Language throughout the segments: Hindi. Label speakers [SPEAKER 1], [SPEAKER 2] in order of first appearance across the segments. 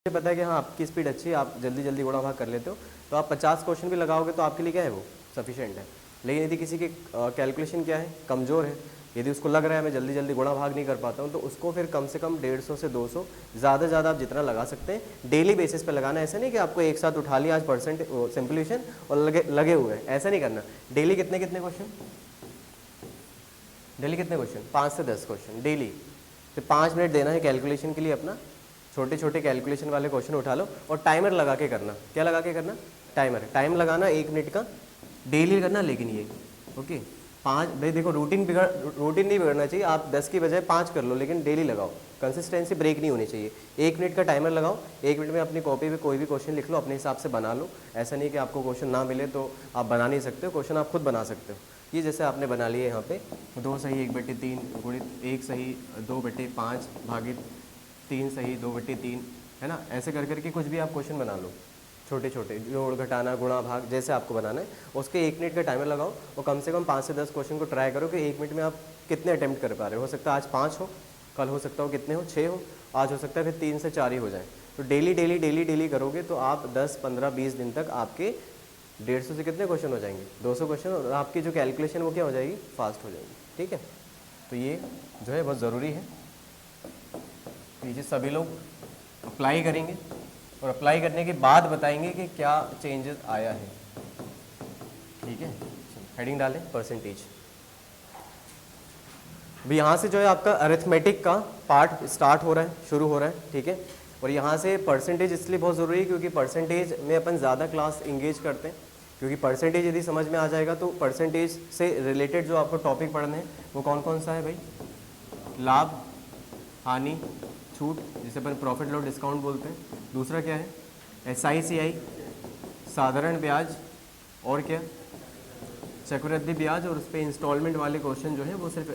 [SPEAKER 1] मुझे पता है कि हाँ आपकी स्पीड अच्छी है, आप जल्दी जल्दी गुणा भाग कर लेते हो, तो आप 50 क्वेश्चन भी लगाओगे तो आपके लिए क्या है वो सफिशिएंट है। लेकिन यदि किसी की कैलकुलेशन क्या है, कमज़ोर है, यदि उसको लग रहा है मैं जल्दी जल्दी गुणा भाग नहीं कर पाता हूँ, तो उसको फिर कम से कम 150 से 200 ज़्यादा से ज़्यादा आप जितना लगा सकते हैं डेली बेसिस पे लगाना। ऐसा नहीं कि आपको एक साथ उठा लिया आज परसेंट सिंपलीशन और लगे हुए हैं, ऐसा नहीं करना। डेली कितने कितने क्वेश्चन, डेली कितने क्वेश्चन, 5 से 10 क्वेश्चन डेली। तो 5 मिनट देना है कैलकुलेशन के लिए अपना, छोटे छोटे कैलकुलेशन वाले क्वेश्चन उठा लो और टाइमर लगा के करना। क्या लगा के करना, टाइमर, टाइम लगाना 1 मिनट का डेली करना। लेकिन ये ओके 5 भाई देखो रूटीन नहीं बिगड़ना चाहिए, आप 10 की बजाय 5 कर लो लेकिन डेली लगाओ, कंसिस्टेंसी ब्रेक नहीं होनी चाहिए। 1 मिनट का टाइमर लगाओ, 1 मिनट में अपनी कॉपी पे कोई भी क्वेश्चन लिख लो, अपने हिसाब से बना लो। ऐसा नहीं कि आपको क्वेश्चन ना मिले तो आप बना नहीं सकते हो, क्वेश्चन आप खुद बना सकते हो। ये जैसे आपने बना लिए यहाँ पे 2 सही 1/3 गुणित 1 सही 2/5 भागित 3 सही 2/3 है ना। ऐसे कर करके कुछ भी आप क्वेश्चन बना लो, छोटे छोटे जोड़ घटाना गुणा भाग जैसे आपको बनाना है। उसके 1 मिनट का टाइमर लगाओ और कम से कम 5 से 10 क्वेश्चन को ट्राई करो कि 1 मिनट में आप कितने अटेम्प्ट कर पा रहे हो सकता है आज 5 हो, कल हो सकता हो कितने हो 6 हो, आज हो सकता है फिर 3 से 4 ही हो जाए। तो डेली डेली डेली डेली करोगे तो आप 10 15 20 दिन तक आपके 150 से कितने क्वेश्चन हो जाएंगे, 200 क्वेश्चन, और आपकी जो कैलकुलेशन वो क्या हो जाएगी, फास्ट हो जाएगी। ठीक है, तो ये जो है बहुत ज़रूरी है, ये सभी लोग अप्लाई करेंगे और अप्लाई करने के बाद बताएंगे कि क्या चेंजेस आया है। ठीक है, हेडिंग डालें परसेंटेज। अभी यहाँ से जो है आपका अरिथमेटिक का पार्ट स्टार्ट हो रहा है, शुरू हो रहा है। ठीक है, और यहाँ से परसेंटेज इसलिए बहुत ज़रूरी है क्योंकि परसेंटेज में अपन ज़्यादा क्लास इंगेज करते हैं, क्योंकि परसेंटेज यदि समझ में आ जाएगा तो परसेंटेज से रिलेटेड जो आपको टॉपिक पढ़ने हैं वो कौन कौन सा है भाई, लाभ हानि छूट जिसे अपन प्रॉफिट लॉस डिस्काउंट बोलते हैं, दूसरा क्या है SICI साधारण ब्याज, और क्या चक्रवृद्धि ब्याज, और उस पर इंस्टॉलमेंट वाले क्वेश्चन जो है वो सिर्फ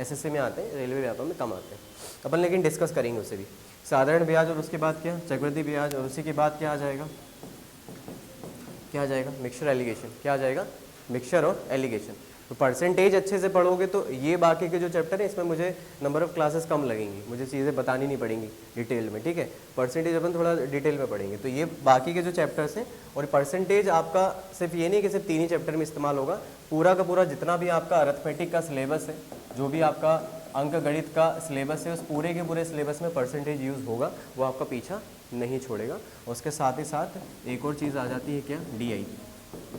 [SPEAKER 1] SSC में आते हैं, रेलवे व्यापार में कम आते हैं अपन, लेकिन डिस्कस करेंगे उसे भी। साधारण ब्याज और उसके बाद क्या चक्रवृद्धि ब्याज, और उसी के बाद क्या आ जाएगा, क्या आ जाएगा मिक्सचर एलिगेशन, क्या आ जाएगा मिक्सचर और एलिगेशन। तो परसेंटेज अच्छे से पढ़ोगे तो ये बाकी के जो चैप्टर है इसमें मुझे नंबर ऑफ क्लासेस कम लगेंगी, मुझे चीज़ें बतानी नहीं पड़ेंगी डिटेल में। ठीक है, परसेंटेज अपन थोड़ा डिटेल में पढ़ेंगे, तो ये बाकी के जो चैप्टर्स हैं। और परसेंटेज आपका सिर्फ ये नहीं कि सिर्फ 3 ही चैप्टर में इस्तेमाल होगा, पूरा का पूरा जितना भी आपका अरिथमेटिक का सिलेबस है, जो भी आपका अंक गणित का सिलेबस है, उस पूरे के पूरे सिलेबस में परसेंटेज यूज़ होगा, वो आपका पीछा नहीं छोड़ेगा। उसके साथ ही साथ एक और चीज़ आ जाती है, क्या DI,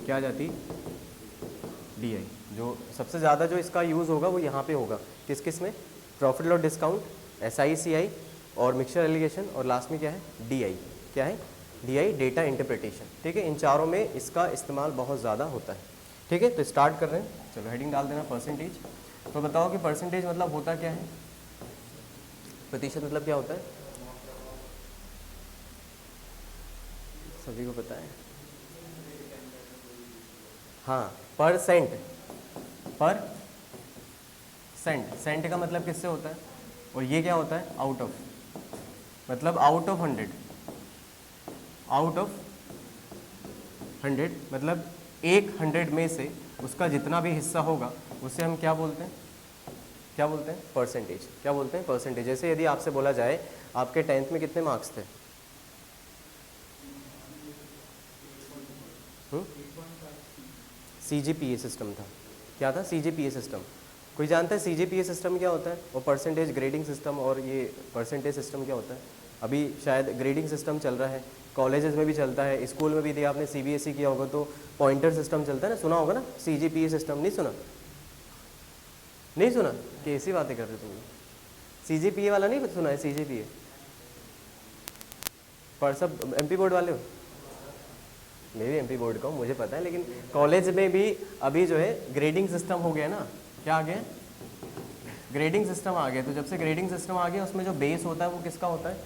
[SPEAKER 1] क्या आ जाती है DI, जो सबसे ज़्यादा जो इसका यूज़ होगा वो यहाँ पे होगा, किस किस में, प्रॉफिट लॉस डिस्काउंट, SICI और मिक्सचर एलिगेशन, और लास्ट में क्या है DI, क्या है DI डेटा इंटरप्रिटेशन। ठीक है, इन चारों में इसका इस्तेमाल बहुत ज़्यादा होता है। ठीक है, तो स्टार्ट कर रहे हैं, चलो हेडिंग डाल देना परसेंटेज। तो बताओ कि परसेंटेज मतलब होता क्या है, प्रतिशत मतलब क्या होता है, सभी को पता है, हाँ परसेंट, पर सेंट का मतलब किससे होता है, और ये क्या होता है आउट ऑफ, मतलब आउट ऑफ 100, आउट ऑफ 100 मतलब 100 में से उसका जितना भी हिस्सा होगा उससे हम क्या बोलते हैं, क्या बोलते हैं परसेंटेज, क्या बोलते हैं परसेंटेज। जैसे यदि आपसे बोला जाए आपके 10th में कितने मार्क्स थे, CGPA सिस्टम था, क्या था CGPA सिस्टम, कोई जानता है CGPA सिस्टम क्या होता है, और परसेंटेज ग्रेडिंग सिस्टम, और ये परसेंटेज सिस्टम क्या होता है। अभी शायद ग्रेडिंग सिस्टम चल रहा है, कॉलेजेस में भी चलता है, स्कूल में भी यदि आपने CBSE किया होगा तो पॉइंटर सिस्टम चलता है ना, सुना होगा ना CGPA सिस्टम, नहीं सुना, नहीं सुना, कैसी बातें कर रहे हो तुम, CGPA वाला नहीं सुना है CGPA, पर सब MP बोर्ड वाले हो, मैं भी MP बोर्ड का हूँ मुझे पता है, लेकिन कॉलेज में भी अभी जो है ग्रेडिंग सिस्टम हो गया ना, क्या आ गया ग्रेडिंग सिस्टम आ गया। तो जब से ग्रेडिंग सिस्टम आ गया उसमें जो बेस होता है वो किसका होता है,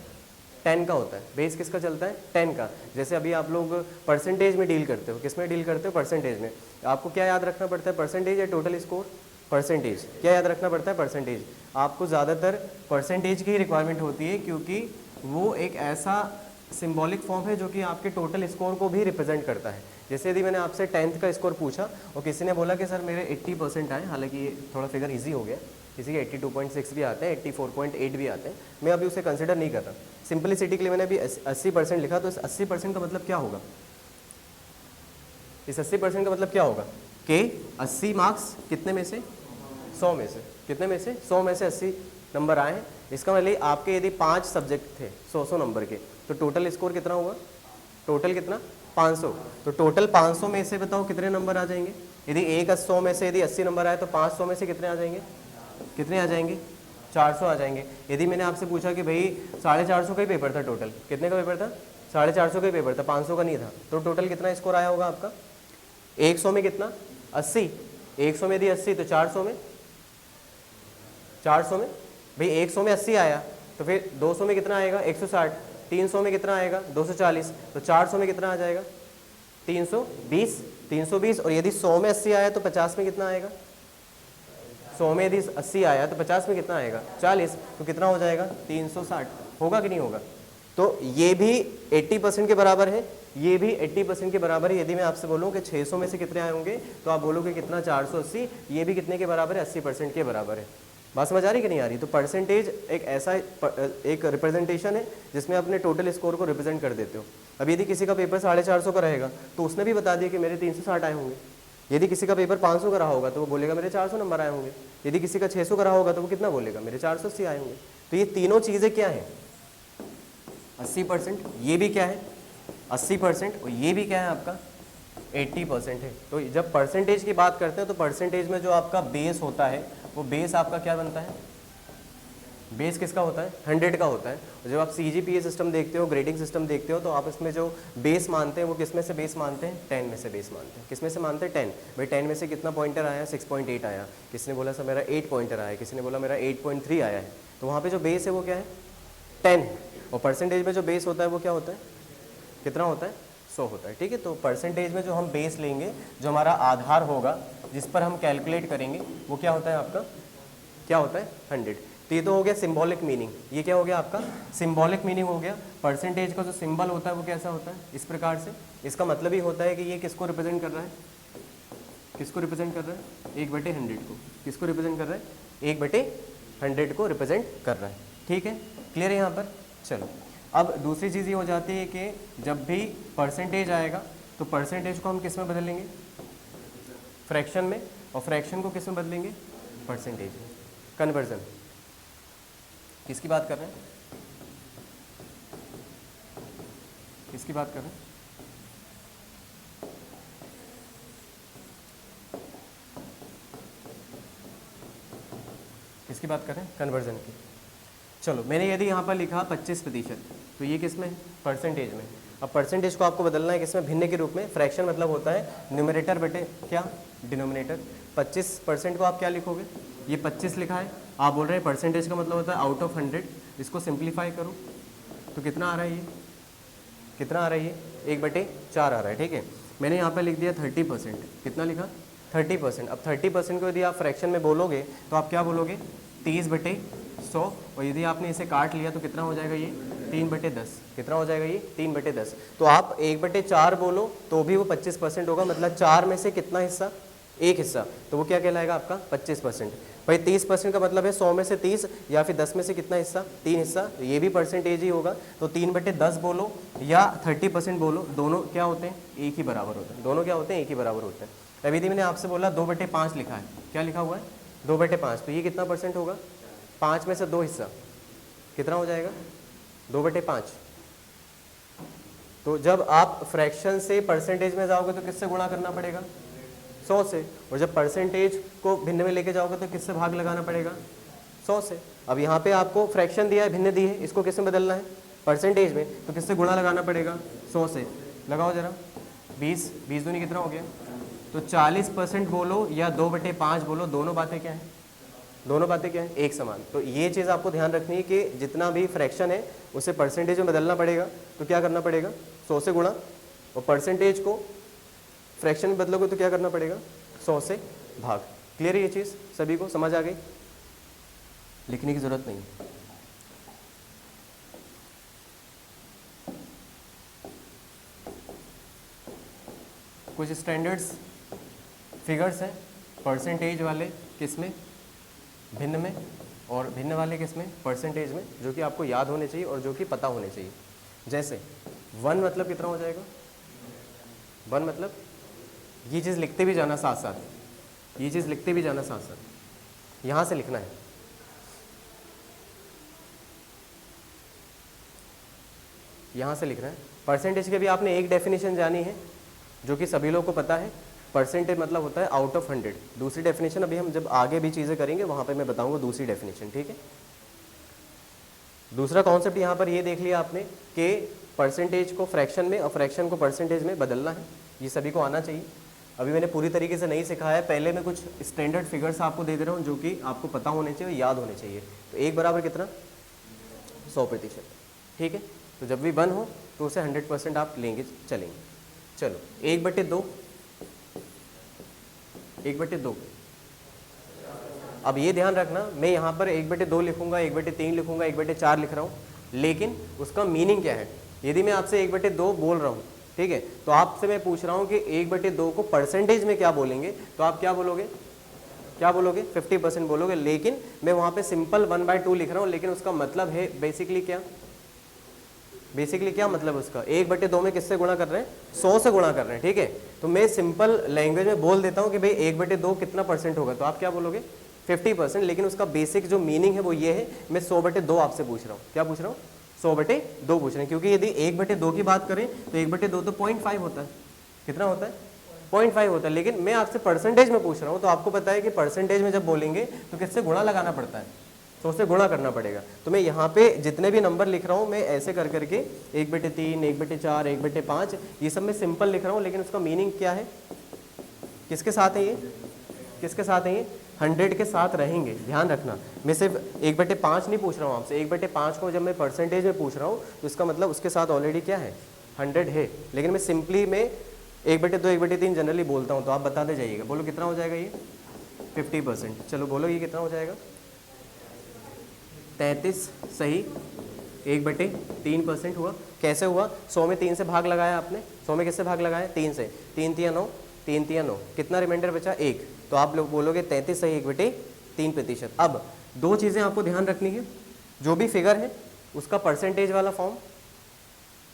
[SPEAKER 1] 10 का होता है, बेस किसका चलता है 10 का। जैसे अभी आप लोग परसेंटेज में डील करते हो, किस में डील करते हो परसेंटेज में, आपको क्या याद रखना पड़ता है परसेंटेज या टोटल स्कोर, परसेंटेज, क्या याद रखना पड़ता है परसेंटेज। आपको ज़्यादातर परसेंटेज की रिक्वायरमेंट होती है क्योंकि वो एक ऐसा सिंबॉलिक फॉर्म है जो कि आपके टोटल स्कोर को भी रिप्रेजेंट करता है। जैसे यदि मैंने आपसे 10th का स्कोर पूछा और किसी ने बोला कि सर मेरे 80% आए, हालांकि ये थोड़ा फिगर इजी हो गया, किसी के 82.6 भी आते हैं, 84.8 भी आते हैं। मैं अभी उसे कंसिडर नहीं कर रहा। सिंपलिसिटी के लिए मैंने अभी 80% लिखा, तो इस 80% का मतलब क्या होगा? इस 80% का मतलब क्या होगा कि 80 मार्क्स कितने में से? 100 में से। कितने में से? 100 में से 80 नंबर आए हैं। इसका मतलब आपके यदि 5 सब्जेक्ट थे 100 नंबर के, तो टोटल स्कोर कितना हुआ? टोटल कितना? 500। तो टोटल 500 में से बताओ कितने नंबर आ जाएंगे? यदि एक 100 में से यदि 80 नंबर आए तो 500 में से कितने आ जाएंगे? कितने आ जाएंगे? 400 आ जाएंगे। यदि मैंने आपसे पूछा कि भाई 450 का ही पेपर था, टोटल कितने का पेपर था? 450 का ही पेपर था, 500 का नहीं था, तो टोटल कितना स्कोर आया होगा आपका? 100 में कितना? 80। 100 में यदि 80 तो 400 में? 400 में भाई 100 में 80 आया, तो फिर 200 में कितना आएगा? 160। 300 में कितना आएगा? 240। तो 400 में कितना आ जाएगा? 320। 320। और यदि 100 में 80 आया तो 50 में कितना आएगा? 100 में यदि 80 आया तो 50 में कितना आएगा? 40। तो कितना हो जाएगा? 360। होगा कि नहीं होगा? तो ये भी 80% के बराबर है, ये भी 80% के बराबर है। यदि मैं आपसे बोलूं कि 600 में से कितने आए होंगे, तो आप बोलोगे कितना? 480। ये भी कितने के बराबर है? 80% के बराबर है। बात समझ आ रही कि नहीं आ रही? तो परसेंटेज एक ऐसा एक रिप्रेजेंटेशन है जिसमें अपने टोटल स्कोर को रिप्रेजेंट कर देते हो। अब यदि किसी का पेपर 450 का रहेगा तो उसने भी बता दिया कि मेरे 360 आए होंगे। यदि किसी का पेपर 500 का रहा होगा तो वो बोलेगा मेरे 400 नंबर आए होंगे। यदि किसी का 600 का रहा होगा तो वो कितना बोलेगा? मेरे 480 आए होंगे। तो ये तीनों चीज़ें क्या हैं? 80%। ये भी क्या है? 80%। और ये भी क्या है आपका? 80% है। तो जब परसेंटेज की बात करते हैं तो परसेंटेज में जो आपका बेस होता है वो बेस आपका क्या बनता है? बेस किसका होता है? 100 का होता है। और जब आप CGPA सिस्टम देखते हो, ग्रेडिंग सिस्टम देखते हो, तो आप इसमें जो बेस मानते हैं वो किस में से बेस मानते हैं? 10 में से बेस मानते हैं। किस में से मानते हैं? 10। भाई 10 में से कितना पॉइंटर आया? 6.8 आया। किसी ने बोला सर मेरा 8 पॉइंटर आया, किसी ने बोला मेरा 8.3 आया है। तो वहाँ पर जो बेस है वो क्या है? 10 है। और परसेंटेज में जो बेस होता है वो क्या होता है? कितना होता है? 100 होता है। ठीक है। तो परसेंटेज में जो हम बेस लेंगे, जो हमारा आधार होगा जिस पर हम कैलकुलेट करेंगे, वो क्या होता है आपका? क्या होता है? 100। तो ये तो हो गया सिंबॉलिक मीनिंग। ये क्या हो गया आपका? सिंबॉलिक मीनिंग हो गया। परसेंटेज का जो सिंबल होता है वो कैसा होता है? इस प्रकार से। इसका मतलब ही होता है कि ये किसको रिप्रेजेंट कर रहा है? किसको रिप्रेजेंट कर रहा है? 1/100 को। किसको रिप्रेजेंट कर रहा है? 1/100 को रिप्रेजेंट कर रहा है। ठीक है, क्लियर है यहाँ पर? चलो, अब दूसरी चीज़ ये हो जाती है कि जब भी परसेंटेज आएगा तो परसेंटेज को हम किस में बदलेंगे? फ्रैक्शन में। और फ्रैक्शन को किस में बदलेंगे? परसेंटेज में। कन्वर्जन। किसकी बात कर रहे हैं? किसकी बात कर रहे हैं? किसकी बात कर रहे हैं? कन्वर्जन की। चलो, मैंने यदि यहाँ पर लिखा 25%, तो ये किस में है? परसेंटेज में। अब परसेंटेज को आपको बदलना है किसमें? भिन्न के रूप में। फ्रैक्शन मतलब होता है न्यूमरेटर बटे क्या? डिनोमिनेटर। 25% को आप क्या लिखोगे? ये 25 लिखा है, आप बोल रहे हैं परसेंटेज का मतलब होता है आउट ऑफ 100। इसको सिंप्लीफाई करो तो कितना आ रहा है? ये कितना आ रहा है? ये 1/4 आ रहा है। ठीक है, मैंने यहाँ पर लिख दिया 30%। कितना लिखा? 30%। अब 30% को यदि आप फ्रैक्शन में बोलोगे तो आप क्या बोलोगे? 30/100। और यदि आपने इसे काट लिया तो कितना हो जाएगा? ये 3/10। कितना हो जाएगा? ये 3/10। तो आप 1/4 बोलो तो भी वो 25% होगा। मतलब 4 में से कितना हिस्सा? एक हिस्सा। तो वो क्या कहलाएगा आपका? 25%। भाई 30% का मतलब है 100 में से 30, या फिर 10 में से कितना हिस्सा? 3 हिस्सा। तो ये भी परसेंटेज ही होगा। तो 3/10 बोलो या 30% बोलो, दोनों क्या होते हैं? एक ही बराबर होते हैं। दोनों क्या होते हैं? एक ही बराबर होते हैं। अभी यदि मैंने आपसे बोला 2/5 लिखा है, क्या लिखा हुआ है? 2/5। तो ये कितना परसेंट होगा? 5 में से 2 हिस्सा कितना हो जाएगा? 2/5। तो जब आप फ्रैक्शन से परसेंटेज में जाओगे तो किससे गुणा करना पड़ेगा? 100 से। और जब परसेंटेज को भिन्न में लेके जाओगे तो किससे भाग लगाना पड़ेगा? 100 से। अब यहाँ पे आपको फ्रैक्शन दिया है, भिन्न दी है, इसको किससे बदलना है? परसेंटेज में। तो किससे गुणा लगाना पड़ेगा? 100 से। लगाओ जरा। 20 दूनी कितना हो गया? तो 40% बोलो या 2/5 बोलो, दोनों बातें क्या है? दोनों बातें क्या है? एक समान। तो ये चीज़ आपको ध्यान रखनी है कि जितना भी फ्रैक्शन है उसे परसेंटेज में बदलना पड़ेगा। तो क्या करना पड़ेगा? 100 से गुणा। और परसेंटेज को फ्रैक्शन में बदलोगे तो क्या करना पड़ेगा? 100 से भाग। क्लियर है ये चीज़? सभी को समझ आ गई? लिखने की ज़रूरत नहीं। कुछ स्टैंडर्ड्स फिगर्स हैं परसेंटेज वाले, किसमें? भिन्न में, और भिन्न वाले किस में, परसेंटेज में, जो कि आपको याद होने चाहिए और जो कि पता होने चाहिए। जैसे 1 मतलब कितना हो जाएगा, 1 मतलब, ये चीज़ लिखते भी जाना साथ साथ, ये चीज़ लिखते भी जाना साथ साथ, यहाँ से लिखना है। यहाँ से लिखना है। परसेंटेज के भी आपने एक डेफिनेशन जानी है जो कि सभी लोगों को पता है, परसेंटेज मतलब होता है आउट ऑफ 100। दूसरी डेफिनेशन अभी हम जब आगे भी चीज़ें करेंगे वहाँ पे मैं बताऊँगा दूसरी डेफिनेशन, ठीक है। दूसरा कॉन्सेप्ट यहाँ पर ये देख लिया आपने कि परसेंटेज को फ्रैक्शन में और फ्रैक्शन को परसेंटेज में बदलना है, ये सभी को आना चाहिए। अभी मैंने पूरी तरीके से नहीं सिखाया है, पहले मैं कुछ स्टैंडर्ड फिगर्स आपको दे दे रहा हूँ जो कि आपको पता होने चाहिए, याद होने चाहिए। तो 1 बराबर कितना, 100%, ठीक है। तो जब भी 1 हो तो उसे 100% आप लेंगे चलेंगे। चलो 1/2, 1/2। अब ये ध्यान रखना, मैं यहाँ पर 1/2 लिखूंगा, 1/3 लिखूंगा, 1/4 लिख रहा हूँ, लेकिन उसका मीनिंग क्या है। यदि मैं आपसे 1/2 बोल रहा हूँ, ठीक है, तो आपसे मैं पूछ रहा हूँ कि 1/2 को परसेंटेज में क्या बोलेंगे, तो आप क्या बोलोगे, क्या बोलोगे, 50% बोलोगे। लेकिन मैं वहाँ पे सिंपल 1/2 लिख रहा हूँ, लेकिन उसका मतलब है बेसिकली क्या, बेसिकली क्या मतलब उसका, 1/2 में किससे गुणा कर रहे हैं, 100 से गुणा कर रहे हैं, ठीक है। तो मैं सिंपल लैंग्वेज में बोल देता हूँ कि भाई 1/2 कितना परसेंट होगा, तो आप क्या बोलोगे, 50%। लेकिन उसका बेसिक जो मीनिंग है वो ये है, मैं 100/2 आपसे पूछ रहा हूँ, क्या पूछ रहा हूँ, 100/2 पूछ रहे हैं। क्योंकि यदि 1/2 की बात करें तो 1/2 तो 0.5 होता है, कितना होता है, 0.5 होता है। लेकिन मैं आपसे परसेंटेज में पूछ रहा हूँ, तो आपको पता है कि परसेंटेज में जब बोलेंगे तो किससे गुणा लगाना पड़ता है, तो उससे गुणा करना पड़ेगा। तो मैं यहाँ पे जितने भी नंबर लिख रहा हूँ मैं ऐसे कर करके 1/3, 1/4, 1/5 ये सब मैं सिंपल लिख रहा हूँ, लेकिन उसका मीनिंग क्या है, किसके साथ है ये, किसके साथ है ये, 100 के साथ रहेंगे। ध्यान रखना, मैं सिर्फ 1/5 नहीं पूछ रहा हूँ आपसे, 1/5 को जब मैं परसेंटेज में पूछ रहा हूँ तो इसका मतलब उसके साथ ऑलरेडी क्या है, 100 है। लेकिन मैं सिंपली में 1/2, 1/3 जनरली बोलता हूँ, तो आप बताते जाइएगा। बोलो कितना हो जाएगा ये, 50%। चलो बोलो ये कितना हो जाएगा, 33 सही, 1/3% हुआ। कैसे हुआ, 100 में 3 से भाग लगाया आपने, 100 में किससे भाग लगाया, 3 से, 3 तिया 9, 3 तिया 9, कितना रिमाइंडर बचा, 1। तो आप लोग बोलोगे 33 सही 1/3%। अब दो चीज़ें आपको ध्यान रखनी है, जो भी फिगर है उसका परसेंटेज वाला फॉर्म,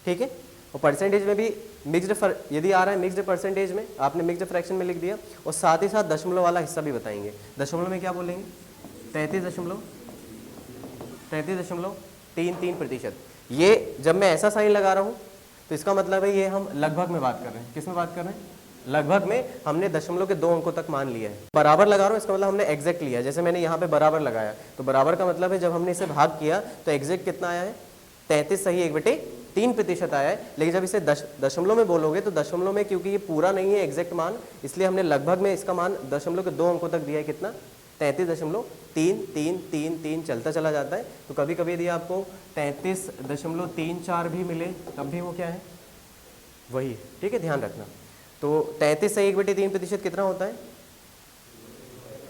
[SPEAKER 1] ठीक है, और परसेंटेज में भी मिक्स्ड, यदि आ रहा है मिक्स्ड परसेंटेज में, आपने मिक्स्ड फ्रैक्शन में लिख दिया, और साथ ही साथ दशमलव वाला हिस्सा भी बताएंगे। दशमलव में क्या बोलेंगे, 33.33%। ये जब मैं ऐसा साइन लगा रहा हूँ तो इसका मतलब है ये हम लगभग में बात कर रहे हैं, किस में बात कर रहे हैं, लगभग में। हमने दशमलव के 2 अंकों तक मान लिया है। बराबर लगा रहा हूँ, इसका मतलब हमने एग्जैक्ट लिया है। जैसे मैंने यहाँ पे बराबर लगाया, तो बराबर का मतलब है जब हमने इसे भाग किया तो एग्जैक्ट कितना आया है, 33 सही 1/3% आया है। लेकिन जब इसे दशमलव में बोलोगे तो दशमलव में, क्योंकि ये पूरा नहीं है एग्जैक्ट मान, इसलिए हमने लगभग में इसका मान दशमलव के 2 अंकों तक दिया है। कितना, 33.33333 चलता चला जाता है। तो कभी कभी यदि आपको 33.34 भी मिले तब भी वो क्या है, वही, ठीक है, ध्यान रखना। तो 33 से 1/3% कितना होता है,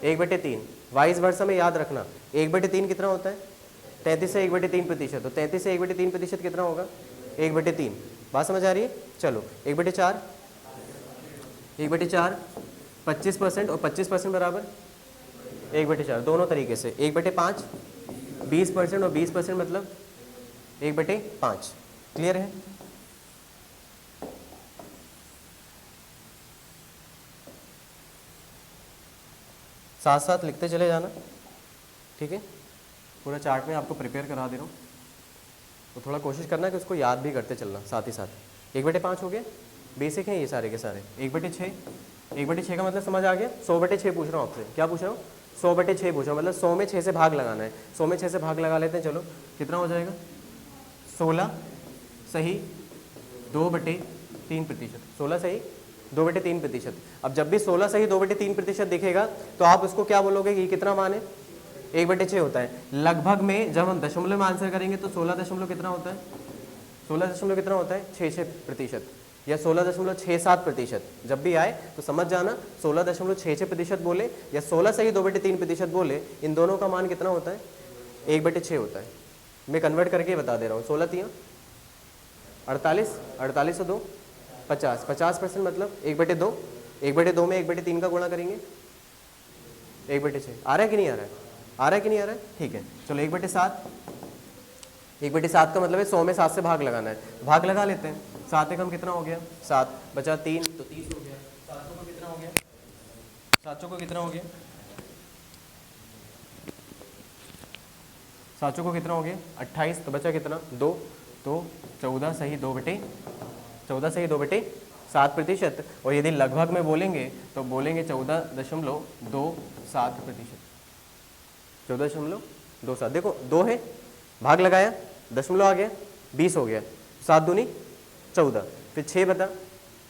[SPEAKER 1] 1/3। वाइस वर्सा में याद रखना, 1/3 कितना होता है, 33 से 1/3%। तो 33 से 1/3% कितना होगा, 1/3। बात समझ आ रही है। चलो 1/4, 1/4 25% और 25% बराबर 1/4, दोनों तरीके से। 1/5 20% और 20% मतलब 1/5। क्लियर है। साथ साथ लिखते चले जाना, ठीक है। पूरा चार्ट में आपको प्रिपेयर करा दे रहा हूँ, तो थोड़ा कोशिश करना कि उसको याद भी करते चलना साथ ही साथ। 1/5 हो गया, बेसिक है ये सारे के सारे। 1/6, 1/6 का मतलब समझ आ गया। 100/6 पूछ रहा हूँ आपसे, क्या पूछ रहा हूँ, 100/6 पूछ रहा हूँ, मतलब 100 में 6 से भाग लगाना है। 100 में 6 से भाग लगा लेते हैं, चलो कितना हो जाएगा, 16 सही 2/3%। 16 सही 2/3%। अब जब भी 16 सही 2/3% दिखेगा तो आप उसको क्या बोलोगे कि कितना मान है, 1/6 होता है। लगभग में जब हम दशमलव में आंसर करेंगे तो 16 दशमलव कितना होता है, 16 दशमलव कितना होता है, 66% या 16.67%। जब भी आए तो समझ जाना 16.66% बोले या 16 सही 2/3% बोले, इन दोनों का मान कितना होता है, 1/6 होता है। मैं कन्वर्ट करके बता दे रहा हूँ। 16 तिया 48, 48 से 2 50, 50% मतलब 1/2। 1/2 में 1/3 का गुणा करेंगे 1/6। आ रहा है कि नहीं आ रहा है, आ रहा है कि नहीं आ रहा है? ठीक है, चलो 1/7, 1/7 का मतलब है 100 में 7 से भाग लगाना है, भाग लगा लेते हैं। 7 एकम कितना हो गया? 7 बचा 3 तो 30 हो गया। 700 को कितना हो गया? 700 को कितना हो गया? 700 को कितना हो गया? 28 तो बचा कितना? 2 तो 14 सही 2/7%। और यदि लगभग में बोलेंगे तो बोलेंगे 14.27%। 14.27। देखो 2 है, भाग लगाया, दशमलव आ गया, 20 हो गया, 7 दूनी 14, फिर 6 बता,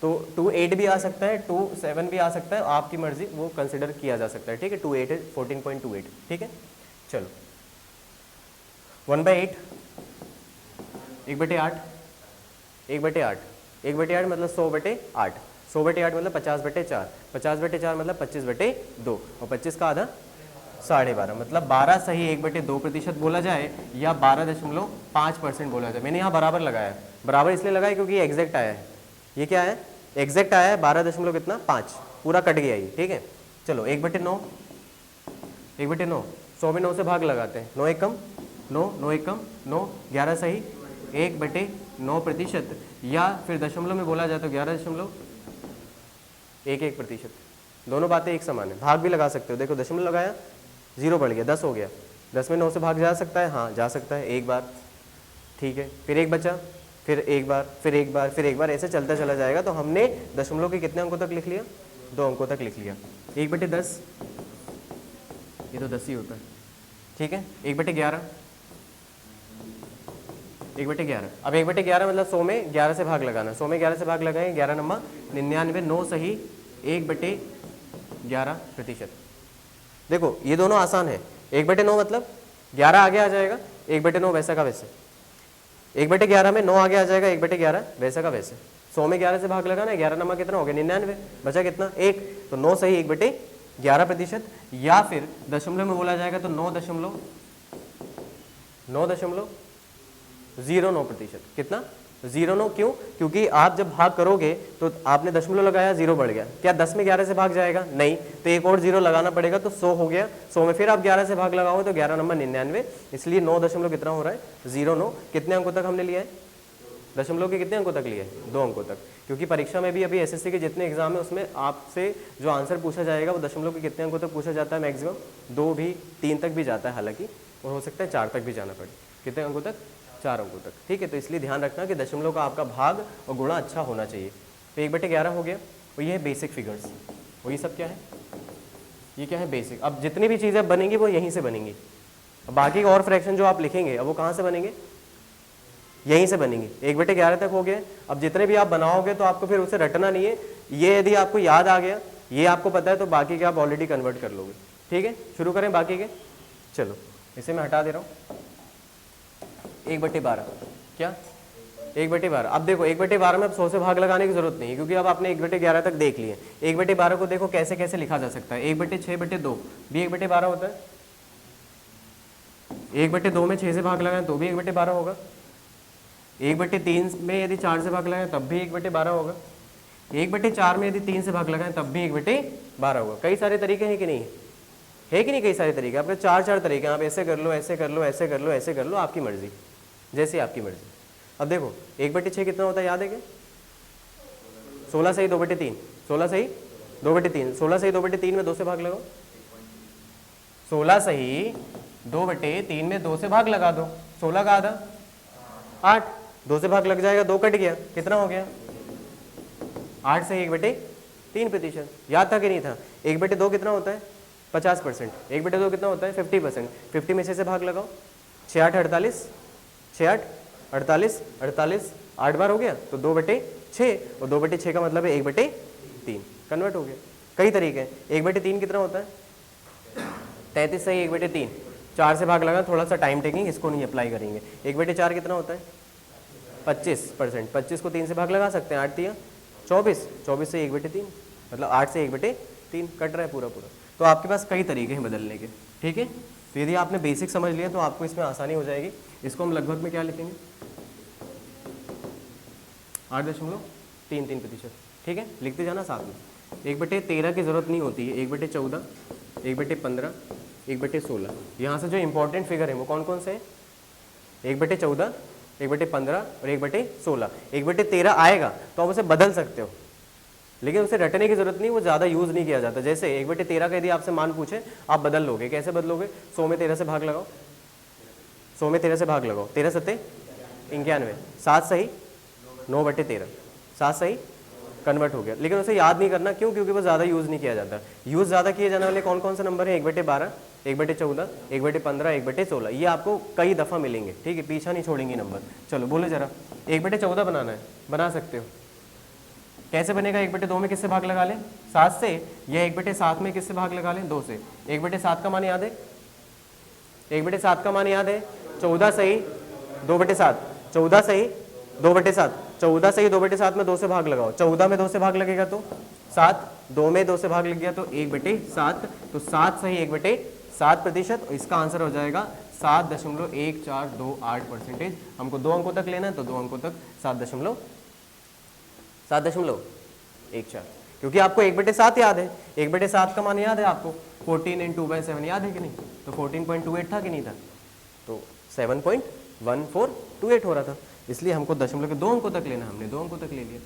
[SPEAKER 1] तो 28 भी आ सकता है, 27 भी आ सकता है, आपकी मर्जी, वो कंसिडर किया जा सकता है। ठीक है, 28 है 14.28। ठीक है, चलो 1/8, 1/8, 1/8, 1/8 मतलब 100/8, 100/8 मतलब 50/4, 50/4 मतलब 25/2, और 25 का आधा 12.5, मतलब 12 सही 1/2% बोला जाए या 12.5% बोला जाए। मैंने यहाँ बराबर लगाया है, बराबर इसलिए लगाया क्योंकि ये एग्जैक्ट आया है। ये क्या है? एग्जैक्ट आया है, 12 कितना 5, पूरा कट गया ये। ठीक है, चलो 1/9, 1/9, 100 में 9 से भाग लगाते हैं, 9 एकम 9, 9 एकम 9, 11 सही 1/9%, या फिर दशमलव में बोला जाए तो 11.11%। दोनों बातें एक समान है, भाग भी लगा सकते हो। देखो दशमलव लगाया, 0 बढ़ गया, 10 हो गया, 10 में 9 से भाग जा सकता है, हाँ जा सकता है, एक बार। ठीक है, फिर एक बचा, फिर एक बार, फिर एक बार, फिर एक बार, ऐसे चलता चला जाएगा। तो हमने दशमलव के कितने अंकों तक लिख लिया? 2 अंकों तक लिख लिया। 1/10, ये तो 10 ही होता है। ठीक है, 1/11, 1/11। अब 1/11 मतलब 100 में 11 से भाग लगाना, 100 में 11 से भाग लगाएंगे, 11 नंबर 99, 9 सही 1/11%। देखो ये दोनों आसान है, 1/9 मतलब 11 आगे आ जाएगा, 1/9 वैसा का वैसे, 1/11 में 9 आगे आ जाएगा, 1/11 वैसा का वैसे। 100 में 11 से भाग लगाना है, 11 नंबर कितना हो गया? 99, बचा कितना? 1, तो 9 सही 1/11%, या फिर दशमलव में बोला जाएगा तो 9.09%। कितना? 0.9। क्यों? क्योंकि आप जब भाग करोगे तो आपने दशमलव लगाया, 0 बढ़ गया, क्या 10 में 11 से भाग जाएगा? नहीं, तो एक और 0 लगाना पड़ेगा, तो 100 हो गया। 100 में फिर आप 11 से भाग लगाओगे तो 11 नंबर 99, इसलिए 9 दशमलव कितना हो रहा है? 0.9। कितने अंकों तक हमने लिया है? दशमलव के कितने अंकों तक लिया है? 2 अंकों तक, क्योंकि परीक्षा में भी अभी एसएससी के जितने एग्जाम है उसमें आपसे जो आंसर पूछा जाएगा वो दशमलव के कितने अंकों तक पूछा जाता है? मैक्सिमम 2 भी, 3 तक भी जाता है हालांकि, और हो सकता है 4 तक भी जाना पड़े। कितने अंकों तक? 4 अंकों तक। ठीक है, तो इसलिए ध्यान रखना कि दशमलव का आपका भाग और गुणा अच्छा होना चाहिए। तो 1/11 हो गया, और ये है बेसिक फिगर्स, और ये सब क्या है? ये क्या है? बेसिक। अब जितनी भी चीज़ें बनेंगी वो यहीं से बनेंगी, अब बाकी और फ्रैक्शन जो आप लिखेंगे अब वो कहाँ से बनेंगे? यहीं से बनेंगे। 1/11 तक हो गया। अब जितने भी आप बनाओगे तो आपको फिर उसे रटना नहीं है, ये यदि आपको याद आ गया, ये आपको पता है, तो बाकी के आप ऑलरेडी कन्वर्ट कर लोगे। ठीक है, शुरू करें बाकी के। चलो इसे मैं हटा दे रहा हूँ। 1/12 क्या? 1/12। अब देखो 1/12 में अब 100 से भाग लगाने की जरूरत नहीं है, क्योंकि अब आपने 1/11 तक देख लिए। 1/12 को देखो कैसे कैसे लिखा जा सकता है। 1/6/2 भी 1/12 होता है। 1/2 में 6 से भाग लगाएं तो भी 1/12 होगा। 1/3 में यदि 4 से भाग लगाएं तब भी 1/12 होगा। 1/4 में यदि 3 से भाग लगाएं तब भी 1/12 होगा। कई सारे तरीके हैं कि नहीं है कि नहीं? कई सारे तरीके, आपके 4 तरीके, आप ऐसे कर लो, ऐसे कर लो, ऐसे कर लो, ऐसे कर लो, आपकी मर्जी, जैसे आपकी मर्जी। अब देखो 1/6 कितना होता है, याद है क्या? 16 सही 2/3, 16 सही 2/3, 16 सही 2/3 में 2 से भाग लगाओ। 16 सही 2/3 में 2 से भाग लगा दो, 16 का आधा 8, 2 से भाग लग जाएगा, 2 कट गया, कितना हो गया? 8 सही 1/3%। याद था कि नहीं था? 1/2 कितना होता है? 50%। 1/2 कितना होता है? 50%। 50 में 6 से भाग लगाओ, 6 8 48, 6 8 48, 48 8 बार हो गया, तो 2/6, और 2/6 का मतलब है 1/3, कन्वर्ट हो गया। कई तरीके हैं। 1/3 कितना होता है? 33 सही 1/3, 4 से भाग लगा, थोड़ा सा टाइम टेकिंग, इसको नहीं अप्लाई करेंगे। 1/4 कितना होता है? 25%। 25 को 3 से भाग लगा सकते हैं, 8 3 24, 24 से 1/3, मतलब 8 से 1/3 कट रहा है पूरा पूरा। तो आपके पास कई तरीके हैं बदलने के। ठीक है, तो यदि आपने बेसिक समझ लिया तो आपको इसमें आसानी हो जाएगी। इसको हम लगभग में क्या लिखेंगे? 8.33%। ठीक है, लिखते जाना साथ में। 1/13 की जरूरत नहीं होती है। 1/14, 1/15, 1/16। यहाँ से जो इंपॉर्टेंट फिगर है वो कौन कौन से है? 1/14, 1/15 और 1/16। 1/13 आएगा तो आप उसे बदल सकते हो, लेकिन उसे रटने की जरूरत नहीं, वो ज़्यादा यूज़ नहीं किया जाता। जैसे 1/13 का यदि आपसे मान पूछे, आप बदल लोगे, कैसे बदलोगे? 100 में 13 से भाग लगाओ, 100 में 13 से भाग लगाओ, 13 सत्ते 91, 7 सही 9/13, 7 सही कन्वर्ट हो गया। लेकिन उसे याद नहीं करना, क्यों? क्योंकि वो ज़्यादा यूज़ नहीं किया जाता। यूज़ ज़्यादा किए जाने वाले कौन कौन से नंबर है? 1/12, 1/14, 1/15, 1/16। ये आपको कई दफ़ा मिलेंगे, ठीक है, पीछा नहीं छोड़ेंगे नंबर। चलो बोलो जरा, 1/14 बनाना है, बना सकते हो। कैसे बनेगा? 1/2 में किससे भाग लगा लें? 7 से, या 1/7 में किससे भाग लगा लें? 2 से। 1/7 का मान याद है? 1/7 का मान याद है? 14 सही 2/7, 14 सही 2/7, 14 सही 2/7 में 2 से भाग लगाओ, 14 में 2 से भाग लगेगा तो 7, 2 में 2 से भाग लग गया तो 1/7, तो 7 सही 1/7%। और इसका आंसर हो जाएगा 7.1428%। हमको 2 अंकों तक लेना है तो 2 अंकों तक 7.14, क्योंकि आपको 1/7 याद है। 1/7 का मान याद है आपको? 14 × 2/7 याद है कि नहीं? तो 14.28 था कि नहीं था? तो 7.1428 हो रहा था, इसलिए हमको दशमलव के 2 अंकों तक लेना, हमने 2 अंकों तक ले लिया।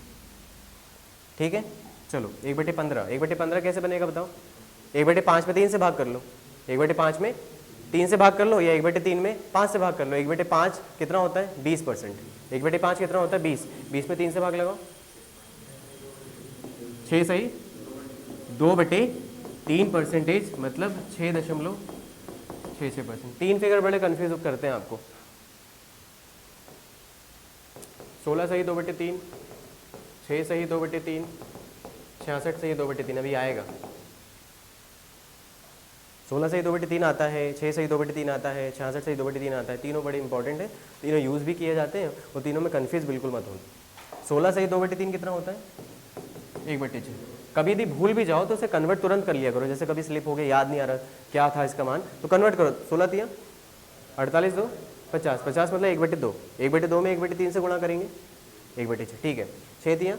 [SPEAKER 1] ठीक है, चलो 1/15। 1/15 कैसे बनेगा बताओ? 1/5 में 3 से भाग कर लो, 1/5 में 3 से भाग कर लो, या 1/3 में 5 से भाग कर लो। 1/5 कितना होता है? 20%। 1/5 कितना होता है? 20। 20 में 3 से भाग लगाओ, 6 सही 2/3%, मतलब 6.66%। 3 फिगर बड़े कंफ्यूज करते हैं आपको। 16 सही 2/3, 6 सही 2/3, 66 सही 2/3। अभी आएगा 16 सही 2/3 आता है, 6 सही 2/3 आता है, 66 सही 2/3 आता है। तीनों बड़े इंपॉर्टेंट है, तीनों यूज़ भी किए जाते हैं, और तीनों में कन्फ्यूज़ बिल्कुल मत होना। 16 सही 2/3 कितना होता है? 1/6। कभी यदि भूल भी जाओ तो उसे कन्वर्ट तुरंत कर लिया करो। जैसे कभी स्लिप हो गया, याद नहीं आ रहा क्या था इसका मान, तो कन्वर्ट करो। 16 तिया 48, 2 50, 50 मतलब 1/2, 1/2 में 1/3 से गुणा करेंगे, 1/6। ठीक है, 6 तिया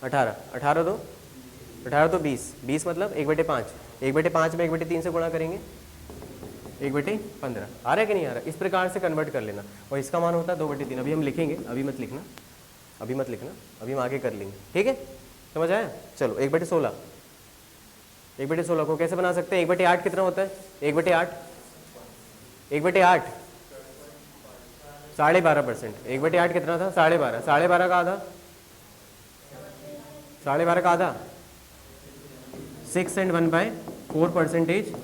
[SPEAKER 1] 18, 18 2 20, 20 मतलब 1/5, 1/5 में 1/3 से गुणा करेंगे, 1/15। आ रहा है कि नहीं आ रहा? इस प्रकार से कन्वर्ट कर लेना, और इसका मान होता है 2/3। अभी हम लिखेंगे, अभी मत लिखना, अभी मत लिखना, अभी हम आगे कर लेंगे। ठीक है, समझ आया? चलो 1/16, 1/16 को कैसे बना सकते हैं? 1/8 कितना होता है? 1/8, 1/8 12.5%। 1/8 कितना था? 12.5, 12.5 का आधा, 12.5 का आधा 6 and 1/4%,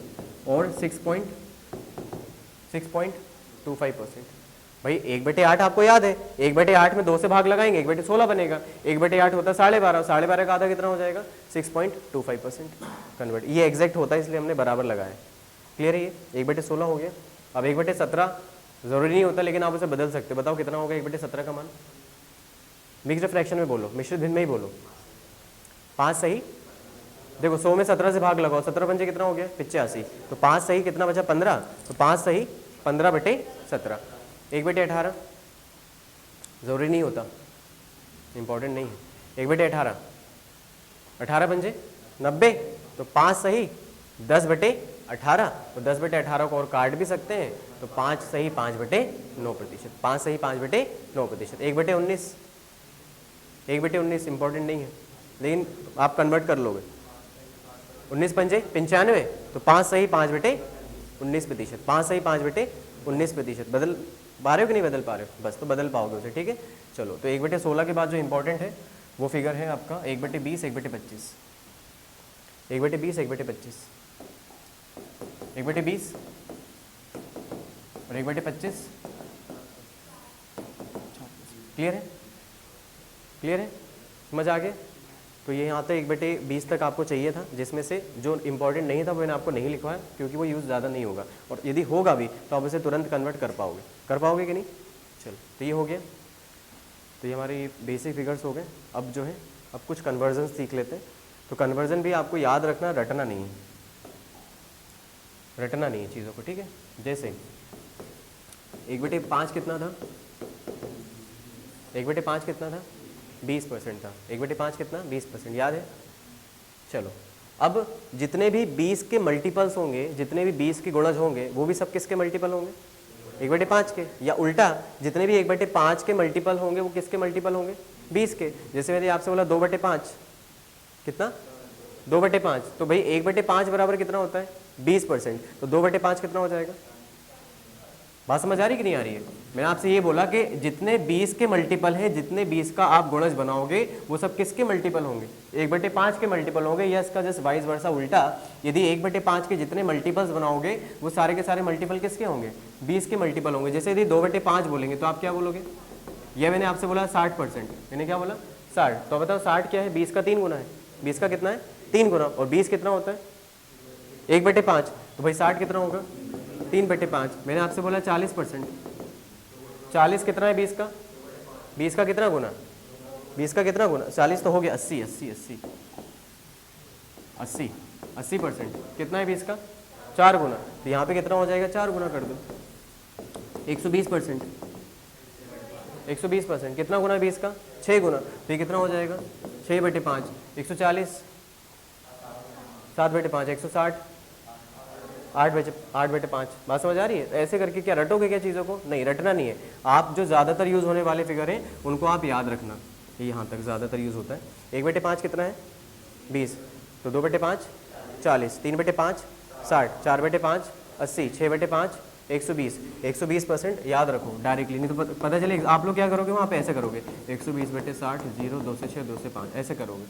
[SPEAKER 1] और 6.25%। भाई 1/8 आपको याद है, 1/8 में 2 से भाग लगाएंगे, 1/16 बनेगा। 1/8 होता है 12.5, 12.5 का आधा कितना हो जाएगा? 6.25% कन्वर्ट। ये एग्जैक्ट होता है, इसलिए हमने बराबर लगाया। क्लियर है? ये 1/16 हो गया। अब 1/17 जरूरी नहीं होता, लेकिन आप उसे बदल सकते हो। बताओ कितना होगा 1/17 का मान? मिक्स्ड फ्रैक्शन में बोलो, मिश्रित भिन्न में ही बोलो। 5 सही, देखो 100 में 17 से भाग लगाओ, 17 पंजे कितना हो गया? 85। तो 5 सही कितना बचा? 15। तो 5 सही 15/17। 1/18 जरूरी नहीं होता, इंपॉर्टेंट नहीं है। 1/18, 18 पंजे 90, तो 5 सही 10/18। तो 10/18 को और काट भी सकते हैं, तो 5 सही 5/9%, 5 सही 5/9%। 1/19, 1/19 इंपॉर्टेंट नहीं है, लेकिन आप कन्वर्ट कर लोगे। 19 पंजे 95, तो 5 सही 5/19%, 5 सही 5/19%। बदल पा रहे हो कि नहीं बदल पा रहे हो? बस तो बदल पाओगे उसे। ठीक है, चलो तो 1/16 के बाद जो इंपॉर्टेंट है वो फिगर है आपका 1/20, 1/25, 1/20, 1/25, 1/20 और 1/25। क्लियर है? क्लियर है? समझ आ गया? तो ये यहाँ तक 1/20 तक आपको चाहिए था, जिसमें से जो इंपॉर्टेंट नहीं था वो मैंने आपको नहीं लिखवाया, क्योंकि वो यूज़ ज़्यादा नहीं होगा, और यदि होगा भी तो आप उसे तुरंत कन्वर्ट कर पाओगे। कर पाओगे कि नहीं? चलो तो ये हो गया। तो ये हमारे बेसिक फिगर्स हो गए। अब जो है, अब कुछ कन्वर्जन सीख लेते हैं। तो कन्वर्जन भी आपको याद रखना, रटना नहीं है, रटना नहीं है चीज़ों को। ठीक है, जैसे 1/5 कितना था? 1/5 कितना था? 20% था। 1/5 कितना? 20%, याद है? चलो अब जितने भी 20 के मल्टीपल्स होंगे, जितने भी 20 के गुणज होंगे, वो भी सब किसके मल्टीपल होंगे? 1/5 के। या उल्टा, जितने भी 1/5 के मल्टीपल होंगे वो किसके मल्टीपल होंगे? 20 के। जैसे मैंने आपसे बोला 2/5, कितना? 2/5। तो भाई 1/5 बराबर कितना होता है? 20%। तो 2/5 कितना हो जाएगा? बात समझ आ रही कि नहीं आ रही है? मैंने आपसे ये बोला कि जितने 20 के मल्टीपल है, जितने 20 का आप गुणज बनाओगे वो सब किसके मल्टीपल होंगे? 1/5 के मल्टीपल होंगे। या इसका जस्ट वाइस वर्सा उल्टा, यदि 1/5 के जितने मल्टीपल्स बनाओगे वो सारे के सारे मल्टीपल किसके होंगे? 20 के मल्टीपल होंगे। जैसे यदि 2/5 बोलेंगे तो आप क्या बोलोगे? यह मैंने आपसे बोला 60%, मैंने क्या बोला? 60। तो बताओ 60 क्या है? 20 का 3 गुना है। 20 का कितना है? 3 गुना। और 20 कितना होता है? 1/5। तो भाई 60 कितना होगा? 3/5। मैंने आपसे बोला 40%। 40 कितना है 20 का? 20 का कितना गुना? 20 का कितना गुना? 40 तो हो गया 80। 80% कितना है 20 का? 4 गुना। तो यहाँ पे कितना हो जाएगा? 4 गुना कर दो। 120%। 120% कितना गुना है 20 का? 6 गुना। तो ये कितना हो जाएगा? 6/5। 140, 7/5, 160, 8/5। बात समझ आ रही है? ऐसे करके क्या रटोगे क्या चीज़ों को? नहीं, रटना नहीं है। आप जो ज़्यादातर यूज़ होने वाले फिगर हैं उनको आप याद रखना। ये यहाँ तक ज़्यादातर यूज़ होता है। 1/5 कितना है? 20। तो 2/5 40, 3/5 60, 4/5 80, 6/5 120। 120% याद रखो डायरेक्टली, नहीं तो पता चले आप लोग क्या करोगे वहाँ पे? ऐसे करोगे 120/60, 0, 2 से 6, 2 से 5, ऐसे करोगे।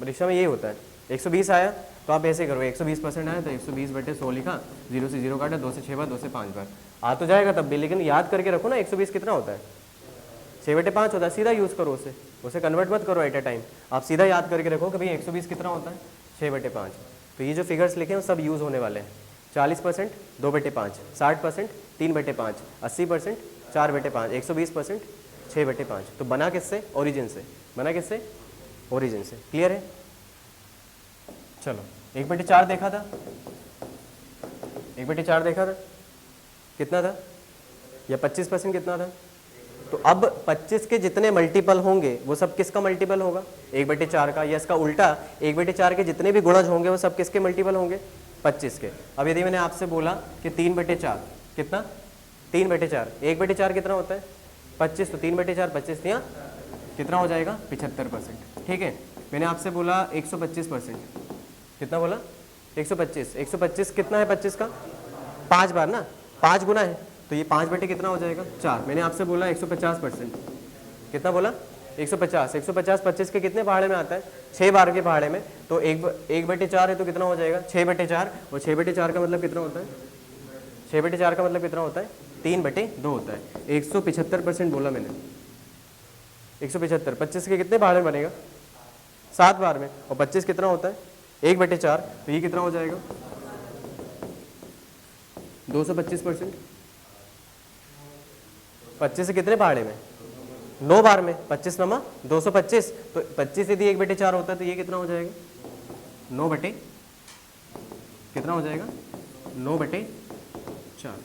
[SPEAKER 1] परीक्षा में यही होता है। 120 आया तो आप ऐसे करोगे, 120% आया तो 120/100 लिखा, 0 से 0 काटा, 2 से 6 बार, 2 से 5 बार। आ तो जाएगा तब भी, लेकिन याद करके रखो ना 120 कितना होता है? 6/5 होता है। सीधा यूज़ करो उसे कन्वर्ट मत करो एट अ टाइम। आप सीधा याद करके रखो कि भाई 120 कितना होता है? 6/5। तो ये जो फिगर्स लिखे हैं सब यूज़ होने वाले हैं। 40% 2/5, 60% 3/5, 80% 4/5, 120% 6/5। तो बना किससे? ओरिजिन से। बना किससे? ओरिजिन से। क्लियर है? चलो 1/4 देखा था, 1/4 देखा था, कितना था? या 25% कितना था? तो अब 25 के जितने मल्टीपल होंगे वो सब किसका मल्टीपल होगा? 1/4 का। या इसका उल्टा, 1/4 के जितने भी गुणज होंगे वो सब किसके मल्टीपल होंगे? 25 के। अब यदि मैंने आपसे बोला कि 3/4 कितना? 3/4। 1/4 कितना होता है? 25। तो 3/4 25 दिया, कितना हो जाएगा? 75%। ठीक है। मैंने आपसे बोला 125%, कितना बोला? 125। 125 कितना है 25 का? 5 बार ना, 5 गुना है। तो ये 5 कितना हो जाएगा? 4। मैंने आपसे बोला 150%, कितना बोला? 150। 150 25 के कितने पहाड़े में आता है? 6 बार के पहाड़े में। तो 1/4 है तो कितना हो जाएगा? 6/4। और 6/4 का मतलब कितना होता है? 6/4 का मतलब कितना होता है? 3/2 होता है। 175% बोला मैंने। 175। 25 के कितने पहाड़े में बनेगा? 7 बार में। और 25 कितना होता है? 1/4। तो ये कितना हो जाएगा? 225%। 25 से कितने पहाड़े में? 9 बार में। 25 नमा 225। तो 25 यदि 1/4 होता है तो ये कितना हो जाएगा? 9 बटे कितना हो जाएगा? 9/4।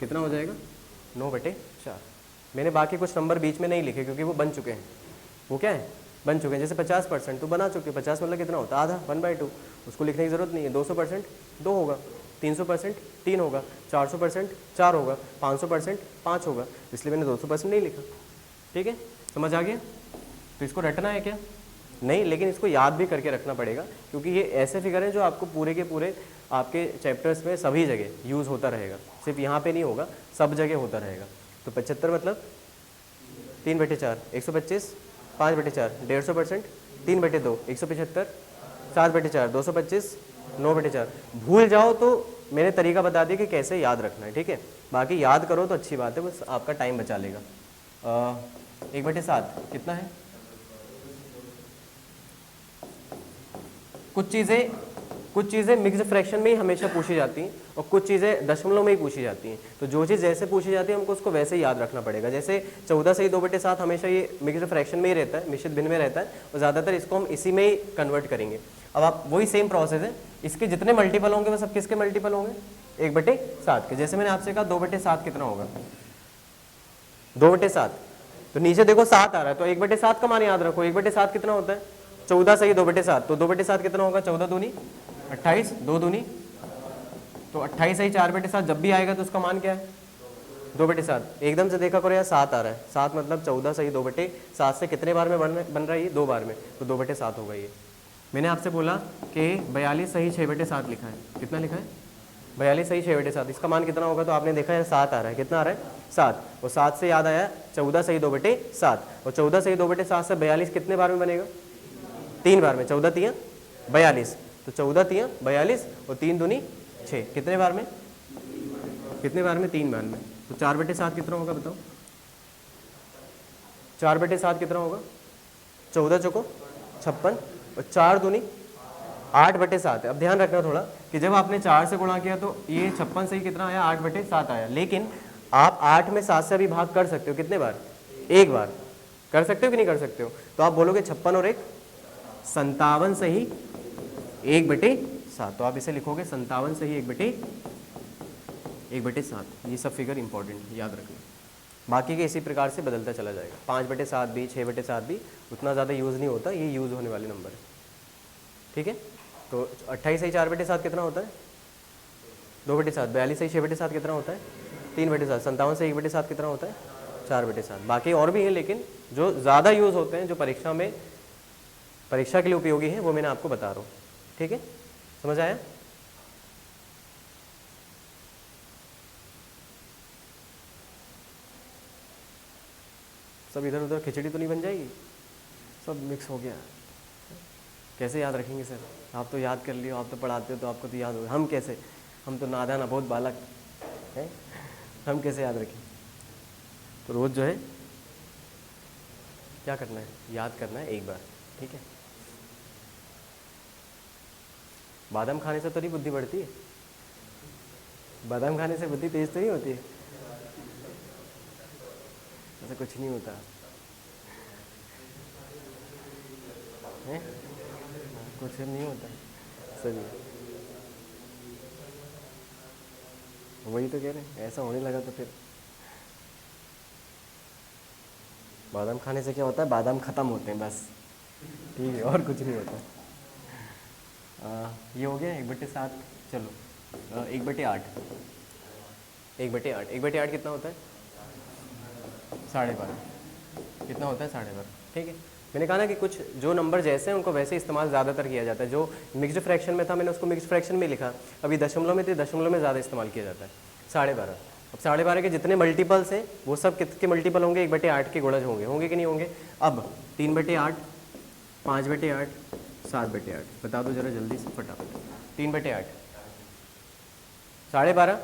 [SPEAKER 1] कितना हो जाएगा? 9/4। मैंने बाकी कुछ नंबर बीच में नहीं लिखे क्योंकि वो बन चुके हैं। वो क्या है? बन चुके हैं। जैसे 50% तो बना चुके हैं। 50 मतलब कितना होता है? आधा, 1/2। उसको लिखने की ज़रूरत नहीं है। 200% 2 होगा, 300% 3 होगा, 400% 4 होगा, 500% 5 होगा। इसलिए मैंने 200% नहीं लिखा। ठीक है, समझ आ गया? तो इसको रटना है क्या? नहीं, लेकिन इसको याद भी करके रखना पड़ेगा क्योंकि ये ऐसे फिगर हैं जो आपको पूरे के पूरे आपके चैप्टर्स में सभी जगह यूज़ होता रहेगा। सिर्फ यहाँ पे नहीं होगा, सब जगह होता रहेगा। तो 75 मतलब 3/4, 125 5/4, 150%, 3/2, 175, 7/4, 225, 9/4। भूल जाओ तो मैंने तरीका बता दिया कि कैसे याद रखना है। ठीक है, बाकी याद करो तो अच्छी बात है, बस आपका टाइम बचा लेगा। 1/7 कितना है? कुछ चीज़ें मिक्स्ड फ्रैक्शन में ही हमेशा पूछी जाती हैं और कुछ चीज़ें दशमलव में ही पूछी जाती हैं। तो जो चीज़ जैसे पूछी जाती है हमको उसको वैसे ही याद रखना पड़ेगा। जैसे 14 से 2/7 हमेशा ये मिक्स्ड फ्रैक्शन में ही रहता है, मिश्रित भिन्न में रहता है और ज़्यादातर इसको हम इसी में ही कन्वर्ट करेंगे। अब आप वही सेम प्रोसेस है, इसके जितने मल्टीपल होंगे वो सब किसके मल्टीपल होंगे? 1/7 के। जैसे मैंने आपसे कहा 2/7 कितना होगा? 2/7। तो नीचे देखो 7 आ रहा है तो 1/7 का मान याद रखो। 1/7 कितना होता है? 14 सही 2/7, तो 2/7 कितना होगा, 14 दूनी 28, 2 दूनी तो 28 सही 4/7, जब भी आएगा तो उसका मान क्या है 2/7। एकदम से देखा करो यार 7 आ रहा है, 7 मतलब 14 सही 2/7 से कितने बार में बन रहा है ये, 2 बार में, तो 2/7 होगा ये। मैंने आपसे बोला कि 42 सही 6/7 लिखा है, कितना लिखा है 42 सही 6/7, इसका मान कितना होगा, तो आपने देखा है 7 आ रहा है, कितना आ रहा है 7, और 7 से याद आया 14 सही 2/7, और 14 सही 2/7 से 42 कितने बार में बनेगा, 3 बार में, 14 तियां 42, तो 14 तियां 42 और 3 दूनी 6, कितने बार में, कितने बार में, 3 बार में, तो 4/7 कितना होगा बताओ, 4/7 कितना होगा, 14 चौको 56 और 4 दूनी 8/7 है। अब ध्यान रखना थोड़ा कि जब आपने 4 से गुणा किया तो ये 56 सही कितना आया, 8/7 आया, लेकिन आप 8 में 7 से अभी भाग कर सकते हो, कितने बार, एक बार कर सकते हो कि नहीं कर सकते हो, तो आप बोलोगे 56 और 1 57 सही 1/7, तो आप इसे लिखोगे 57 सही 1/7। ये सब फिगर इंपॉर्टेंट याद रखना, बाकी के इसी प्रकार से बदलता चला जाएगा, 5/7 भी 6/7 भी उतना ज़्यादा यूज़ नहीं होता, ये यूज़ होने वाले नंबर है, ठीक है। तो 28 सही 4/7 कितना होता है 2/7, 42 सही 6/7 कितना होता है 3/7, 57 से 1/7 कितना होता है 4/7, बाकी और भी हैं, लेकिन जो ज़्यादा यूज़ होते हैं, जो परीक्षा के लिए उपयोगी हैं, वो मैंने आपको बता रहा हूँ, ठीक है, समझ आया। सब इधर उधर खिचड़ी तो नहीं बन जाएगी, सब मिक्स हो गया, कैसे याद रखेंगे सर, आप तो याद कर लियो, आप तो पढ़ाते हो तो आपको तो याद होगा, हम कैसे, हम तो नादान अबोध बालक हैं, हम कैसे याद रखें। तो रोज़ जो है क्या करना है, याद करना है एक बार, ठीक है। बादाम खाने से तो नहीं बुद्धि बढ़ती है, बादाम खाने से बुद्धि तेज तो नहीं होती है, ऐसा कुछ नहीं होता है, कुछ नहीं होता, सही है, वही तो कह रहे हैं, ऐसा होने लगा तो फिर बादाम खाने से क्या होता है, बादाम ख़त्म होते हैं बस, ठीक है, और कुछ नहीं होता। ये हो गया 1/7, चलो 1/8, 1/8, 1/8 कितना होता है 12.5, कितना होता है 12.5, ठीक है। मैंने कहा ना कि कुछ जो नंबर जैसे हैं उनको वैसे इस्तेमाल ज़्यादातर किया जाता है, जो मिक्स्ड फ्रैक्शन में था मैंने उसको मिक्स्ड फ्रैक्शन में लिखा, अभी दशमलव में थे, दशमलव में ज़्यादा इस्तेमाल किया जाता है 12.5। अब 12.5 के जितने मल्टीपल्स हैं वो सब कितने मल्टीपल होंगे, 1/8 के गुणज होंगे कि नहीं होंगे। अब 3/8, 5/8, 7/8, बता दो जरा जल्दी से फटाफट। 3/8 12.5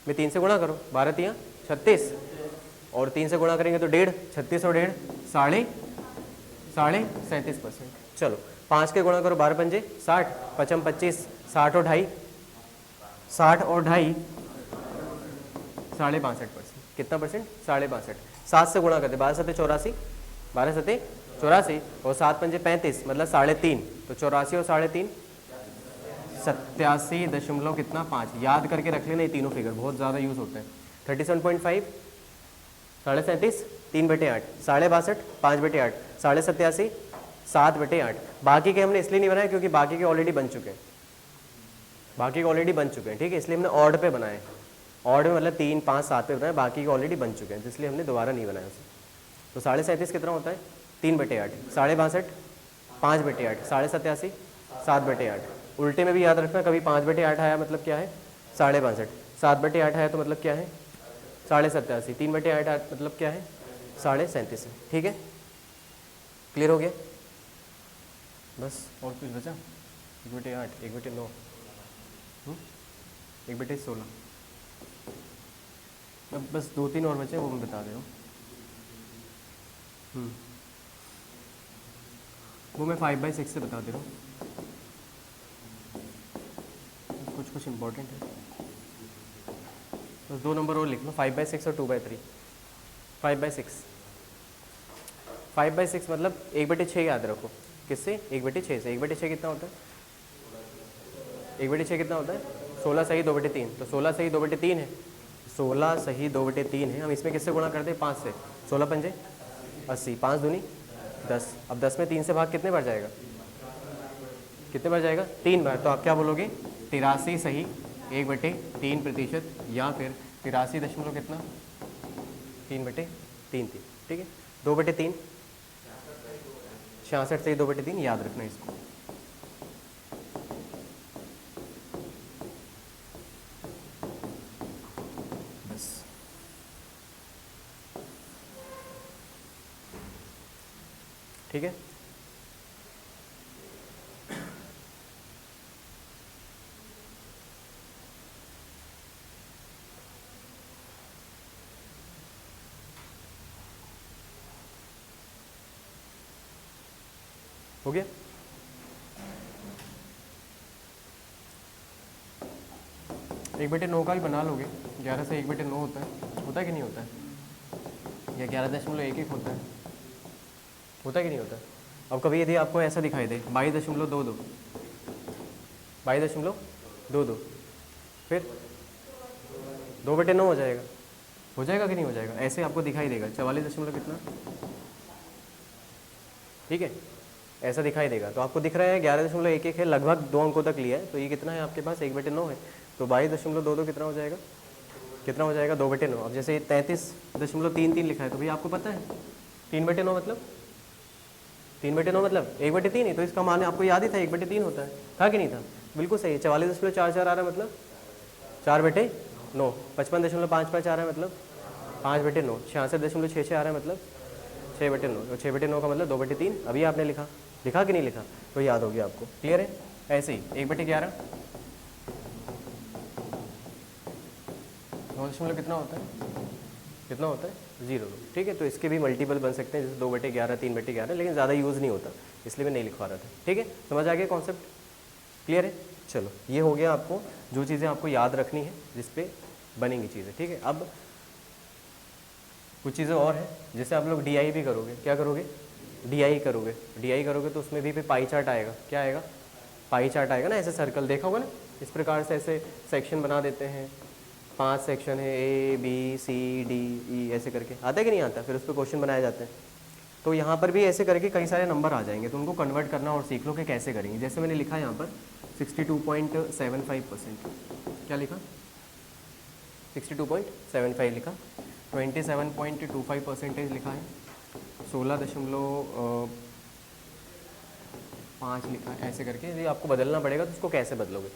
[SPEAKER 1] में 3 से गुणा करो, 12 तियां 36, और 3 से गुणा करेंगे तो 1.5, 36 और 1.5 37%। चलो 5 के गुणा करो, 12 पंजे 60, 55 25, 60 और 2.5, 60 और 2.5 62%, कितना परसेंट 62%। 7 से गुणा करते, 12 सते 84, 12 सते 84 और 7 पंजे 35 मतलब 3.5, तो 84 और 3.5 87 दशमलव कितना 5, याद करके रख लेना, ये तीनों फिगर बहुत ज़्यादा यूज़ होते हैं। 37.5, 37.5, 3/8, 62.5, 5/8, 87.5, 7/8। बाकी के हमने इसलिए नहीं बनाए क्योंकि बाकी के ऑलरेडी बन चुके हैं, ठीक है, इसलिए हमने ऑड पे बनाए, ऑड में मतलब 3, 5, 7 पे बनाए, बाकी के ऑलरेडी बन चुके हैं, इसलिए हमने दोबारा नहीं बनाया उसे। तो 37.5 कितना होता है 3/8, 62.5, 5/8, 87.5, 7/8। उल्टे में भी याद रखना, कभी 5/8 आया मतलब क्या है 62.5, 7/8 आया तो मतलब क्या है 87.5, 3/8 आया मतलब क्या है 37.5, ठीक है, क्लियर हो गया। बस और कुछ बचा, 1/8, 1/9, 1/16, अब बस 2-3 और बचे, वो मैं बता दे रहा हूँ। वो मैं 5/6 से बता दे रहा हूँ, कुछ इंपॉर्टेंट है, बस 2 नंबर और लिख लो, 5/6 और 2/3। 5/6, 5/6 मतलब 1/6 याद रखो, किससे 1/6 से। 1/6 कितना होता है 1/6 कितना होता है 16 सही 2/3, तो 16 सही 2/3 है, 16 सही 2/3 है। हम इसमें किससे गुणा करते हैं 5 से, 16 पंजे 80, 5 दूनी 10। अब 10 में 3 से भाग कितने बार जाएगा कितने बार जाएगा? 3 बार। तो आप क्या बोलोगे? 83 सही 1/3%, या फिर 83 दशमलव कितना 3/3 थी, ठीक है। 2/3 66 सही 2/3, याद रखना इसको। बस ठीक है। हो गया? एक बटे 9 का भी बना लोगे। 11 से 1/9 होता है कि नहीं होता है? या 11.11 होता है? होता है कि नहीं होता? अब कभी यदि आपको ऐसा दिखाई दे 22.22, 22.22, फिर 2/9 हो जाएगा। हो जाएगा कि नहीं हो जाएगा? ऐसे आपको दिखाई देगा 44 दशमलव कितना, ठीक है, ऐसा दिखाई देगा। तो आपको दिख रहा है 11.11 है, लगभग 2 अंकों तक लिया है। तो ये कितना है आपके पास? 1/9 है। तो 22.22 कितना हो जाएगा? कितना हो जाएगा? 2/9। अब जैसे 33.33 लिखा है, तो भैया आपको पता है 3/9 मतलब 3/9 मतलब 1/3 ही। तो इसका मान आपको याद ही था 1/3 होता है, था कि नहीं था? बिल्कुल सही है। 44.44 आ रहा है मतलब 4/9। 55.55 आ रहा है मतलब 5/9। 66.66 आ रहा है मतलब 6/9। और 6/9 का मतलब 2/3 अभी आपने लिखा कि नहीं लिखा? तो याद हो गया आपको। क्लियर है? ऐसे ही 1/11 9 कितना होता है? कितना होता है? 0। ठीक है, तो इसके भी मल्टीपल बन सकते हैं, जैसे 2/11, 3/11, लेकिन ज़्यादा यूज़ नहीं होता, इसलिए मैं नहीं लिखवा रहा था। ठीक है, समझ आ गया कॉन्सेप्ट? क्लियर है? चलो, ये हो गया आपको जो चीज़ें आपको याद रखनी है, जिस पे बनेंगी चीज़ें। ठीक है, अब कुछ चीज़ें और हैं, जैसे आप लोग DI भी करोगे। क्या करोगे? DI करोगे तो उसमें भी पाई चार्ट आएगा। क्या आएगा? पाई चार्ट आएगा ना, ऐसे सर्कल देखा होगा ना, इस प्रकार से ऐसे सेक्शन बना देते हैं। 5 सेक्शन है, A B C D E ऐसे करके, आता है कि नहीं आता? फिर उस पर क्वेश्चन बनाए जाते हैं। तो यहाँ पर भी ऐसे करके कई सारे नंबर आ जाएंगे, तो उनको कन्वर्ट करना और सीख लो कि कैसे करेंगे। जैसे मैंने लिखा यहाँ पर 62.75%। क्या लिखा? 62.75 लिखा। 27.25% लिखा है। 16.5 लिखा है। ऐसे करके यदि आपको बदलना पड़ेगा तो उसको कैसे बदलोगे?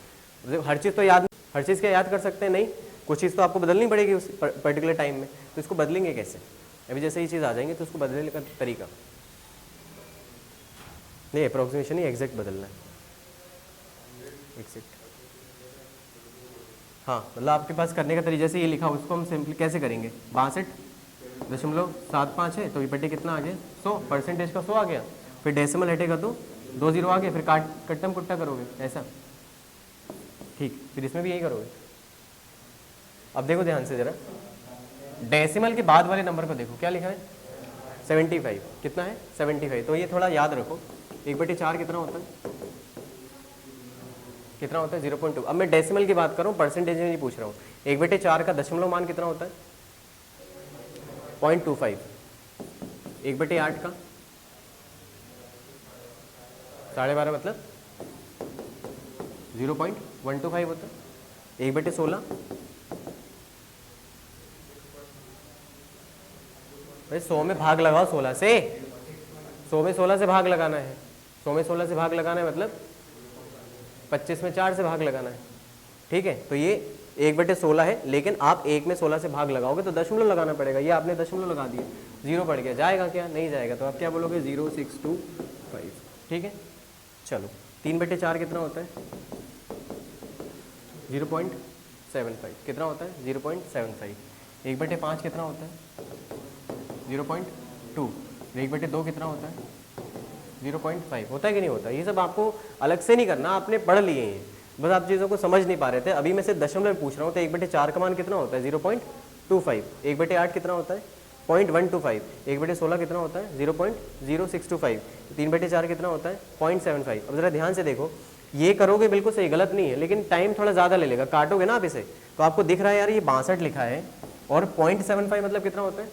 [SPEAKER 1] हर चीज़ तो याद, हर चीज़ क्या याद कर सकते हैं? नहीं, कुछ चीज़ तो आपको बदलनी पड़ेगी उस पर्टिकुलर टाइम में। तो इसको बदलेंगे कैसे? अभी जैसे ये चीज़ आ जाएंगे तो उसको बदलने का तरीका नहीं, अप्रोक्सीमेशन ही, एग्जैक्ट बदलना है। एग्जैक्ट, हाँ, मतलब आपके पास करने का तरीका जैसे ये लिखा, उसको हम सिंपली कैसे करेंगे? 62.75 है, तो ये बटे कितना आ गया? 100, परसेंटेज का 100 आ गया। फिर डेसिमल हटेगा तो 2 0 आ गए, फिर कट्टम कुट्टा करोगे ऐसा। ठीक, फिर इसमें भी यही करोगे। अब देखो ध्यान से ज़रा, डेसिमल के बाद वाले नंबर को देखो, क्या लिखा है? 75। कितना है? 75। तो ये थोड़ा याद रखो, 1/4 कितना होता है? कितना होता है? 0.2। अब मैं डेसिमल की बात कर रहा हूँ, परसेंटेज में नहीं पूछ रहा हूँ। 1/4 का दशमलव मान कितना होता है? 0.25। 1/8 का 12.5 मतलब 0.125 होता है। 1/16 भाई 100 में भाग लगाओ 16 से, 100 में 16 से भाग लगाना है। 100 में 16 से भाग लगाना है मतलब 25 में 4 से भाग लगाना है। ठीक है, तो ये 1/16 है, लेकिन आप 1 में 16 से भाग लगाओगे तो दशमलव लगाना पड़ेगा। ये आपने दशमलव लगा दिया, 0 पड़ गया, जाएगा क्या? नहीं जाएगा। तो आप क्या बोलोगे? 0.625। ठीक है, चलो 3/4 कितना होता है? 0.75। कितना होता है? 0.75। 1/5 कितना होता है? 0.2। 1/2 कितना होता है? 0.5। होता है कि नहीं होता? ये सब आपको अलग से नहीं करना, आपने पढ़ लिए हैं, बस आप चीज़ों को समझ नहीं पा रहे थे। अभी मैं से दशमलव पूछ रहा हूँ, तो 1/4 का मान कितना होता है? 0.25। 1/8 कितना होता है? 0.125। 1/16 कितना होता है? 0.0625। 3/4 कितना होता है? 0.75। अब ज़रा ध्यान से देखो, ये करोगे बिल्कुल सही, गलत नहीं है, लेकिन टाइम थोड़ा ज़्यादा ले लेगा। काटोगे ना आप इसे, तो आपको दिख रहा है यार ये 62 लिखा है, और 0.75 मतलब कितना होता है?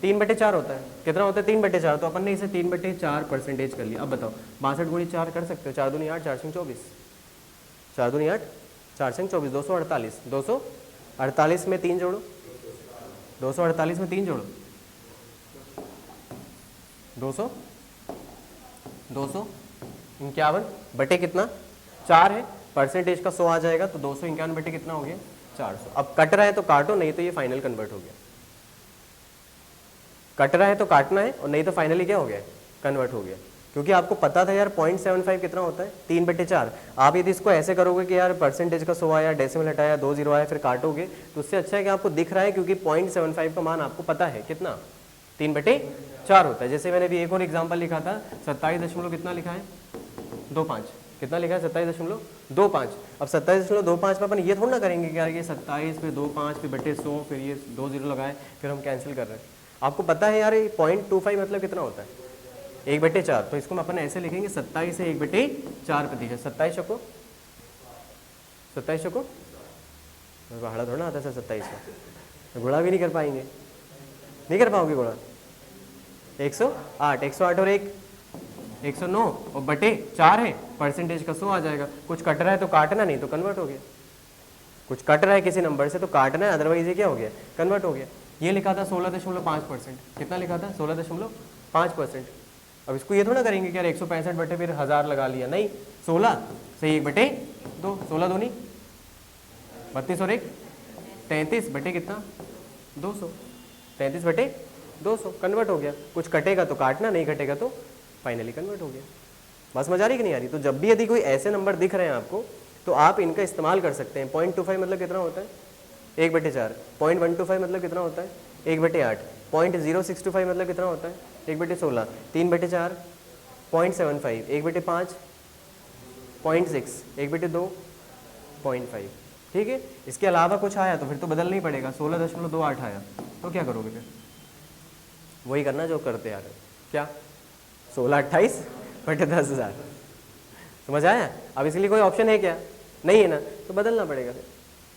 [SPEAKER 1] 3/4 होता है। कितना होता है? 3/4। तो अपन ने इसे 3/4% कर लिया। अब बताओ 62 गुणी 4 कर सकते हो? 4 दूनी 8, 4 सिंग 24, 4 दूनी 8, 4 सिंग 24, 248। 248 में 3 जोड़ो, 248 में 3 जोड़ो, 251 बटे कितना? 4 है, परसेंटेज का 100 आ जाएगा, तो 251 बटे कितना हो गया? 400। अब कट रहा है तो काटो, नहीं तो ये फाइनल कन्वर्ट हो गया। कट रहा है तो काटना है, और नहीं तो फाइनली क्या हो गया? कन्वर्ट हो गया। क्योंकि आपको पता था यार 0.75 कितना होता है? 3/4। आप यदि इसको ऐसे करोगे कि यार परसेंटेज का 100 आया, डेसिमल हटाया, 2 0 आया, फिर काटोगे, तो उससे अच्छा है कि आपको दिख रहा है, क्योंकि 0.75 का मान आपको पता है कितना? 3/4 होता है। जैसे मैंने भी एक और एग्जाम्पल लिखा था, 27 दशमलव कितना लिखा है? 25। कितना लिखा है? 27.25। अब 27.25 में अपन ये थोड़ा ना करेंगे कि यार ये 27 पे 25 पे बटे 100, फिर ये 2 0 लगाए, फिर हम कैंसिल कर रहे हैं। आपको पता है यार 0.25 मतलब कितना होता है? 1/4। तो इसको हम अपन ऐसे लिखेंगे 27 से 1/4%। 27 चको 27 भाड़ा थोड़ा ना आता है 27 का। गुणा भी नहीं कर पाएंगे, नहीं कर पाओगे गुणा। 108, 108 और 109 और बटे 4 है, परसेंटेज का 100 आ जाएगा। कुछ कट रहा है तो काटना, नहीं तो कन्वर्ट हो गया। कुछ कट रहा है किसी नंबर से तो काटना है, अदरवाइज ये क्या हो गया? कन्वर्ट हो गया। ये लिखा था 16.5%। कितना लिखा था? 16.5%। अब इसको ये थोड़ा करेंगे कि यार 165 बटे फिर 1000 लगा लिया, नहीं। 16 से 1/2, 16 दूनी 32 और 1 33 बटे कितना? 200। 33/200 कन्वर्ट हो गया। कुछ कटेगा तो काटना, नहीं कटेगा तो फाइनली कन्वर्ट हो गया। बस मजा आ रही कि नहीं आ रही? तो जब भी यदि कोई ऐसे नंबर दिख रहे हैं आपको, तो आप इनका इस्तेमाल कर सकते हैं। 0.25 मतलब कितना होता है? 1/4। 0.125 मतलब कितना होता है? 1/8। 0.0625 मतलब कितना होता है? 1/16। 3/4, 0.75, 1/5, 0.6, 1/2, 0.5। ठीक है। इसके अलावा कुछ आया तो फिर तो बदलना ही पड़ेगा। 16.28 आया तो क्या करोगे फिर? वही करना जो करते आ रहे हो। क्या? 1628 बटे 10,000। समझ आया? अब इसके लिए कोई ऑप्शन है क्या? नहीं है ना, तो बदलना पड़ेगा फिर।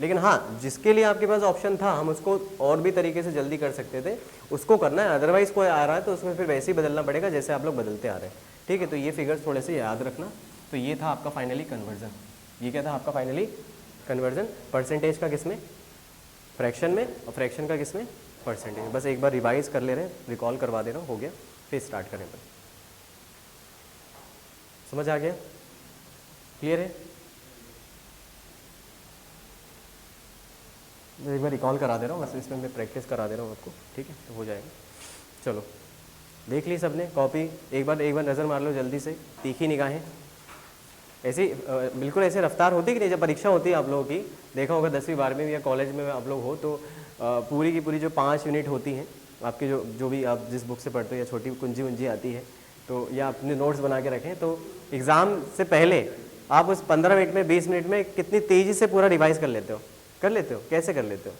[SPEAKER 1] लेकिन हाँ, जिसके लिए आपके पास ऑप्शन था, हम उसको और भी तरीके से जल्दी कर सकते थे, उसको करना है। अदरवाइज कोई आ रहा है तो उसमें फिर वैसे ही बदलना पड़ेगा जैसे आप लोग बदलते आ रहे हैं। ठीक है। तो ये फिगर्स थोड़े से याद रखना। तो ये था आपका फाइनली कन्वर्जन। ये क्या था आपका फाइनली कन्वर्जन? परसेंटेज का किस में? फ्रैक्शन में। और फ्रैक्शन का किस में? परसेंटेज। बस एक बार रिवाइज कर ले रहे हैं, रिकॉल करवा दे रहा हूँ, हो गया। फिर स्टार्ट करें पर। समझ आ गया? क्लियर है? एक बार रिकॉल करा दे रहा हूँ, बस इसमें मैं प्रैक्टिस करा दे रहा हूँ आपको। ठीक है, तो हो जाएगा। चलो देख ली सबने कॉपी? एक बार नज़र मार लो जल्दी से, तीखी निगाहें। ऐसी बिल्कुल ऐसे रफ्तार होती कि नहीं? जब परीक्षा होती है आप लोगों की, देखा होगा 10वीं 12वीं में या कॉलेज में आप लोग हो, तो पूरी की पूरी जो 5 यूनिट होती हैं आपकी, जो भी आप जिस बुक से पढ़ते हो, या छोटी कुंजी उंजी आती है, तो या अपने नोट्स बना के रखें, तो एग्ज़ाम से पहले आप उस 15 मिनट में 20 मिनट में कितनी तेज़ी से पूरा रिवाइज़ कर लेते हो? कैसे कर लेते हो?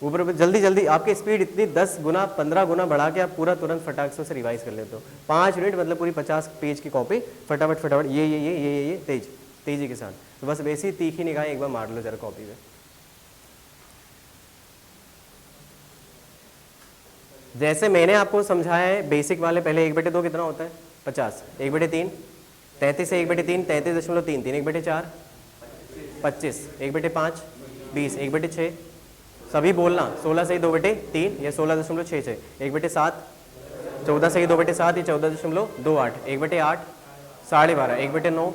[SPEAKER 1] ऊपर जल्दी जल्दी आपकी स्पीड इतनी 10 गुना 15 गुना बढ़ा के आप पूरा तुरंत फटाक से रिवाइज कर लेते हो। 5 मिनट मतलब पूरी 50 पेज की कॉपी फटाफट ये तेजी के साथ। तो बस वैसी तीखी निगाहें एक बार मार लो जरा कॉपी पे। जैसे मैंने आपको समझाया है बेसिक वाले, पहले 1/2 कितना होता है? 50। 1/3 33 से 1/3 33.33, 1/4 25, 1/5 20, 1/6 सभी बोलना, 16 से 2/3 या 16.66, 1/7 14 से 2/7 या 14.28, 1/8 12.5, 1/9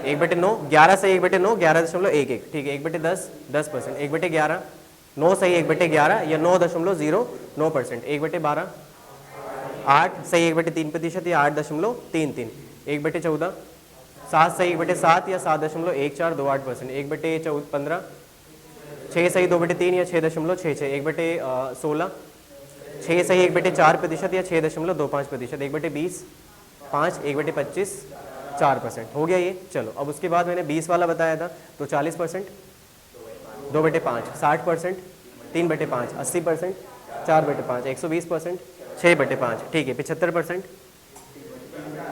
[SPEAKER 1] 1/9 11 से 1/9 11.11, ठीक है। 1/10 10%, 1/11 9 सही 1/11 या 9.09%, 1/12 8 सही 1/3% या 8.33, 1/14 7 सही 1/7 या 7.1428%, 1/15 6 सही 2/3 या 6.66, 1/16 6 सही 1/4% या 6.25%, 1/20 5, 1/25 4%। हो गया ये। चलो अब उसके बाद मैंने 20 वाला बताया था, तो 40% 2/5 60%, 3/5 80%, 4/5 120%, 6/5 ठीक है 75%,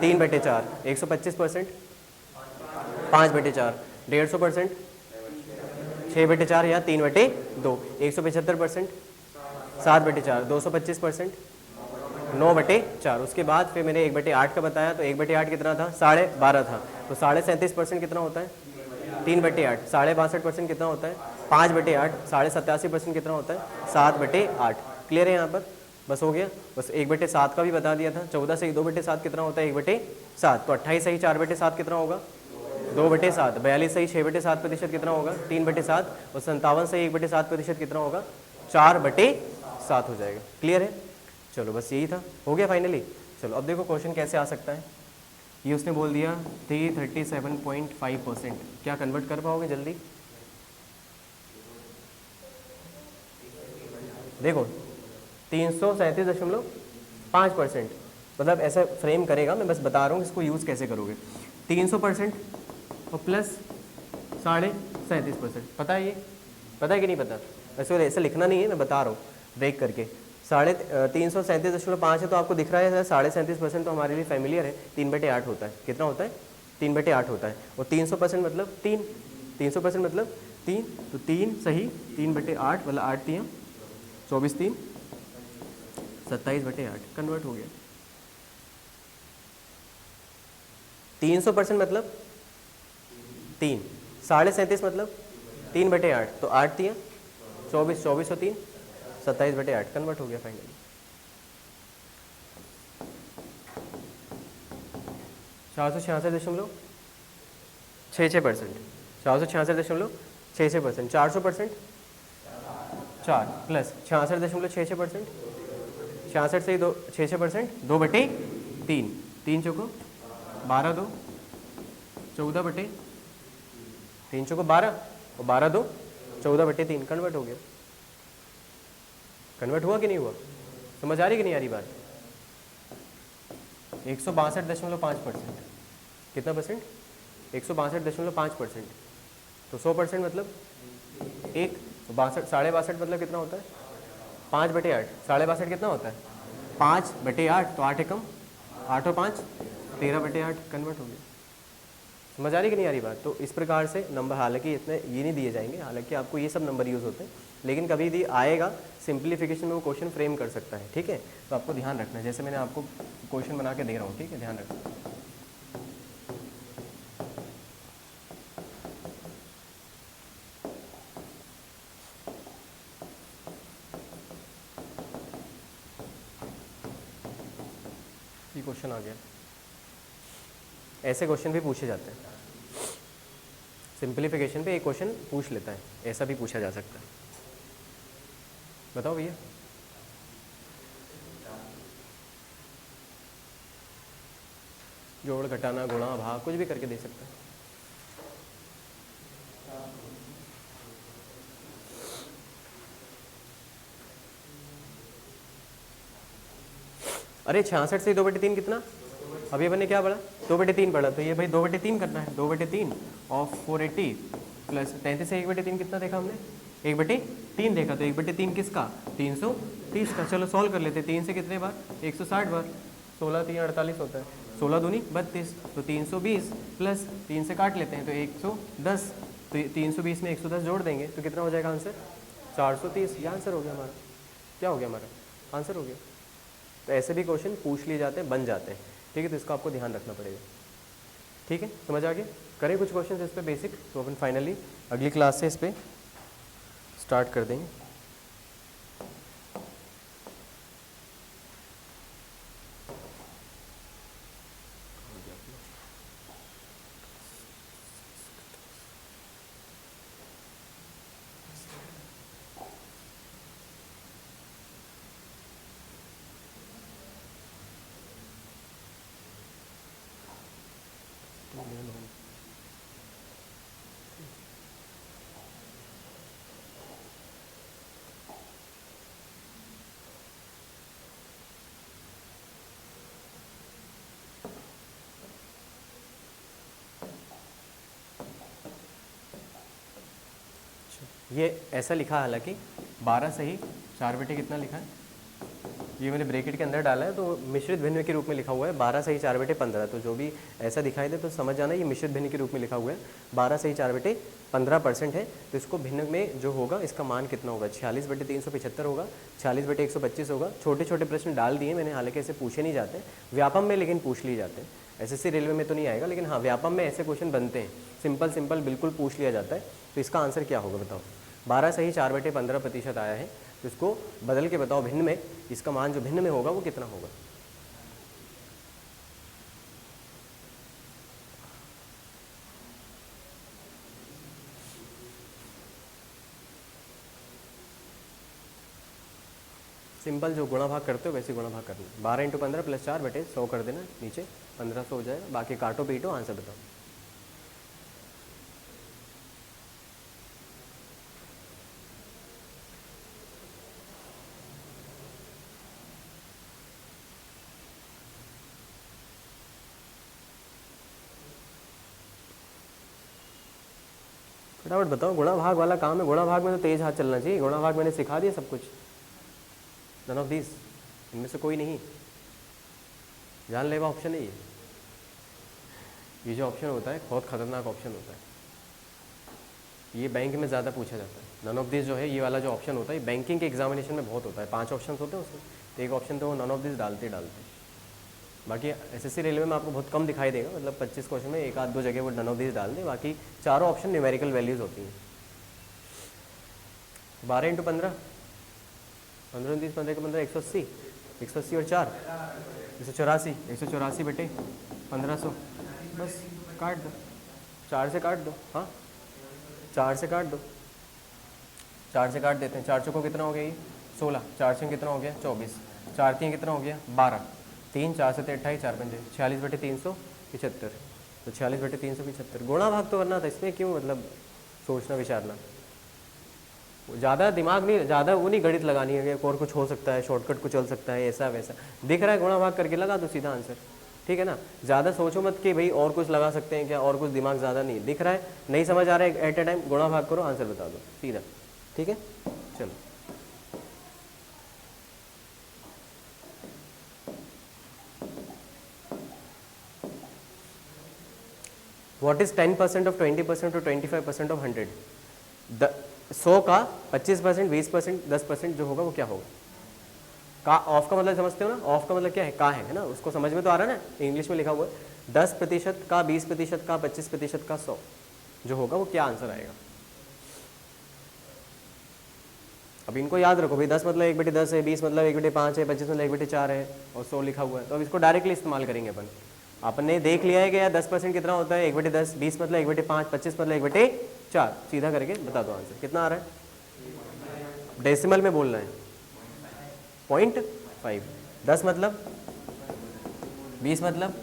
[SPEAKER 1] 3/4 125%, 5/4 150%, 6/4 या 3/2 175%, 7/4 225%, 9/4। उसके बाद फिर मैंने 1/8 का बताया, तो 1/8 कितना था, 12.5 था, तो 37.5% कितना होता है, 3/8। 62% कितना होता है, 5/8। 87% कितना होता है, 7/8। क्लियर है यहाँ पर, बस हो गया। बस 1/7 का भी बता दिया था, 14 से 2/7 कितना होता है, 1/7। तो 28 सही 4/7 कितना होगा, 2/7। 42 सही 6/7% कितना होगा, 3/7। और 57 सही 1/7% कितना होगा, 4/7 हो जाएगा। क्लियर है, चलो बस यही था, हो गया फाइनली। चलो अब देखो क्वेश्चन कैसे आ सकता है। ये उसने बोल दिया 37.5%, क्या कन्वर्ट कर पाओगे जल्दी, देखो 337.5%, मतलब ऐसा फ्रेम करेगा, मैं बस बता रहा हूँ इसको यूज़ कैसे करोगे। 300% और प्लस 37.5%, पता है ये, पता है कि नहीं पता, वैसे ऐसा लिखना नहीं है, मैं बता रहा हूँ ब्रेक करके। 337.5 है, तो आपको दिख रहा है 37.5% तो हमारे लिए फैमिलियर है, 3/8 होता है, कितना होता है, 3/8 होता है। और 300% मतलब 3, 300% मतलब 3, तो 3 सही 3/8 मतलब 8 3 24 3 27/8 कन्वर्ट हो गया। 300% मतलब 3, 37.5 मतलब 3/8, तो 8 3 24, 24 और 3 27/8 कन्वर्ट हो गया फाइनली। 466.66%, 466.66%, 400% 4 प्लस 66.66%, 66 से 2 66%, 2/3, 3 चौको 12 2 14/3 चौको 12 और 12 2 14/3 कन्वर्ट हो गया। कन्वर्ट हुआ कि नहीं हुआ, समझ आ रही कि नहीं आ रही बात। 162.5%, कितना परसेंट, 162.5%, तो 100% मतलब 1, 62 62.5 मतलब कितना होता है, 5/8। 62.5 कितना होता है, 5/8, तो 8 एकम 8 और 5 13/8 कन्वर्ट हो गया। समझ आ रही कि नहीं आ रही बात। तो इस प्रकार से नंबर, हालांकि इतने ये नहीं दिए जाएंगे, हालांकि आपको ये सब नंबर यूज़ होते हैं, लेकिन कभी भी आएगा सिंप्लीफिकेशन में वो क्वेश्चन फ्रेम कर सकता है, ठीक है। तो आपको ध्यान रखना है, जैसे मैंने आपको क्वेश्चन बना के दे रहा हूँ, ठीक है, ध्यान रखना। ये क्वेश्चन आ गया, ऐसे क्वेश्चन भी पूछे जाते हैं, सिंप्लीफिकेशन पे एक क्वेश्चन पूछ लेता है, ऐसा भी पूछा जा सकता है। बताओ भैया, जोड़ घटाना गुणा भाग कुछ भी करके दे सकता है। अरे 66 से 2/3 कितना, अभी अपन ने क्या पढ़ा, 2/3 पढ़ा, तो ये भाई 2/3 करना है, 2/3 ऑफ 480 प्लस 33 से 1/3 कितना देखा हमने, 1/3 देखा, तो 1/3 किसका, 330 का। चलो सॉल्व कर लेते, 3 से कितने बार, 160 बार, 16 3 48 होता है, 16 दूनी 32, तो 320 प्लस 3 से काट लेते हैं तो 110, तो 320 में 110 जोड़ देंगे तो कितना हो जाएगा आंसर, 430। ये आंसर हो गया हमारा, क्या हो गया हमारा, आंसर हो गया। तो ऐसे भी क्वेश्चन पूछ लिए जाते हैं, बन जाते हैं, ठीक है। तो इसका आपको ध्यान रखना पड़ेगा, ठीक है, समझ आ गया। करें कुछ क्वेश्चन इस पे बेसिक, तो अपन फाइनली अगली क्लास से इस पे स्टार्ट कर देंगे। ये ऐसा लिखा है, हालांकि 12 सही 4/, कितना लिखा है, ये मैंने ब्रैकेट के अंदर डाला है, तो मिश्रित भिन्न के रूप में लिखा हुआ है 12 सही 4/15। तो जो भी ऐसा दिखाई दे तो समझ जाना ये मिश्रित भिन्न के रूप में लिखा हुआ है 12 सही 4/15। 15% है, तो इसको भिन्न में जो होगा इसका मान कितना होगा, 46/375 होगा, 46/125 होगा। छोटे छोटे प्रश्न डाल दिए मैंने, हालांकि ऐसे पूछे नहीं जाते व्यापम में, लेकिन पूछ लिए जाते हैं। एसएससी रेलवे में तो नहीं आएगा, लेकिन हाँ व्यापम में ऐसे क्वेश्चन बनते हैं, सिंपल बिल्कुल पूछ लिया जाता है। तो इसका आंसर क्या होगा बताओ, 12 सही 4/15% आया है, तो इसको बदल के बताओ भिन्न में, इसका मान जो भिन्न में होगा वो कितना होगा। सिंपल जो गुणा भाग करते हो वैसे गुणा भाग करना, 12 × 15 + 4/100 कर देना, नीचे 1500 हो जाएगा। बाकी काटो पीटो, आंसर बताओ। फटाफट बताओ, गुणा भाग वाला काम है, गुणा भाग में तो तेज हाथ चलना चाहिए, गुणा भाग मैंने सिखा दिया सब कुछ। नन ऑफ दिस, इनमें से कोई नहीं, जानलेवा ऑप्शन है ये जो ऑप्शन होता है बहुत खतरनाक ऑप्शन होता है, ये बैंक में ज़्यादा पूछा जाता है। नन ऑफ दिस जो है, ये वाला जो ऑप्शन होता है बैंकिंग के एग्जामिनेशन में बहुत होता है, 5 ऑप्शन होते हैं उसमें, तो एक ऑप्शन तो वो नन ऑफ दिस डालते। बाकी एसएससी रेलवे में आपको बहुत कम दिखाई देगा, मतलब 25 क्वेश्चन में 1-2 जगह वो नन ऑफ दिस डाल दे, बाकी चारों ऑप्शन न्यूमेरिकल वैल्यूज़ होती हैं। 12 × 15, 15 × 30, 15 × 15 180, 180 और 4 184, 184/1500, बस काट दो, 4 से काट दो, हाँ 4 से काट दो, 4 से काट देते हैं। 4 चौको कितना हो गया, ये 16, 4 से कितना हो गया 24, 4 3 कितना हो गया 12, 3 4 से 28, 4 5 46/375, तो 46/375 गुणा भाग तो करना था, इसमें क्यों मतलब सोचना विचारना, ज़्यादा दिमाग नहीं, ज़्यादा वो नहीं गणित लगानी है कि और कुछ हो सकता है, शॉर्टकट कुछ चल सकता है, ऐसा वैसा दिख रहा है गुणा भाग करके लगा दो सीधा आंसर, ठीक है ना। ज़्यादा सोचो मत कि भाई और कुछ लगा सकते हैं क्या, और कुछ दिमाग ज़्यादा नहीं दिख रहा है, नहीं समझ आ रहा है एट ए टाइम, गुणा भाग करो आंसर बता दो सीधा, ठीक है। चलो व्हाट इज 10% ऑफ 20% और 25% ऑफ 100, 100 का 25%, 20%, 10% जो होगा वो क्या होगा। का ऑफ का मतलब समझते हो ना, ऑफ का मतलब क्या है, का है ना, उसको समझ में तो आ रहा है ना, इंग्लिश में लिखा हुआ है 10% का, 20% का, 25% का, 100 जो होगा वो क्या आंसर आएगा। अब इनको याद रखो भाई, 10 मतलब 1/10 है, 20 मतलब 1/5 है, 25 मतलब 1/4 है और 100 लिखा हुआ है, तो अब इसको डायरेक्टली इस्तेमाल करेंगे अपन। आपने देख लिया है कि यार 10% कितना होता है 1/10, 20 मतलब 1/5, 25 मतलब 1/4, सीधा करके बता दो आंसर कितना आ रहा है। डेसिमल में बोलना है 0.5, 10 मतलब 20 मतलब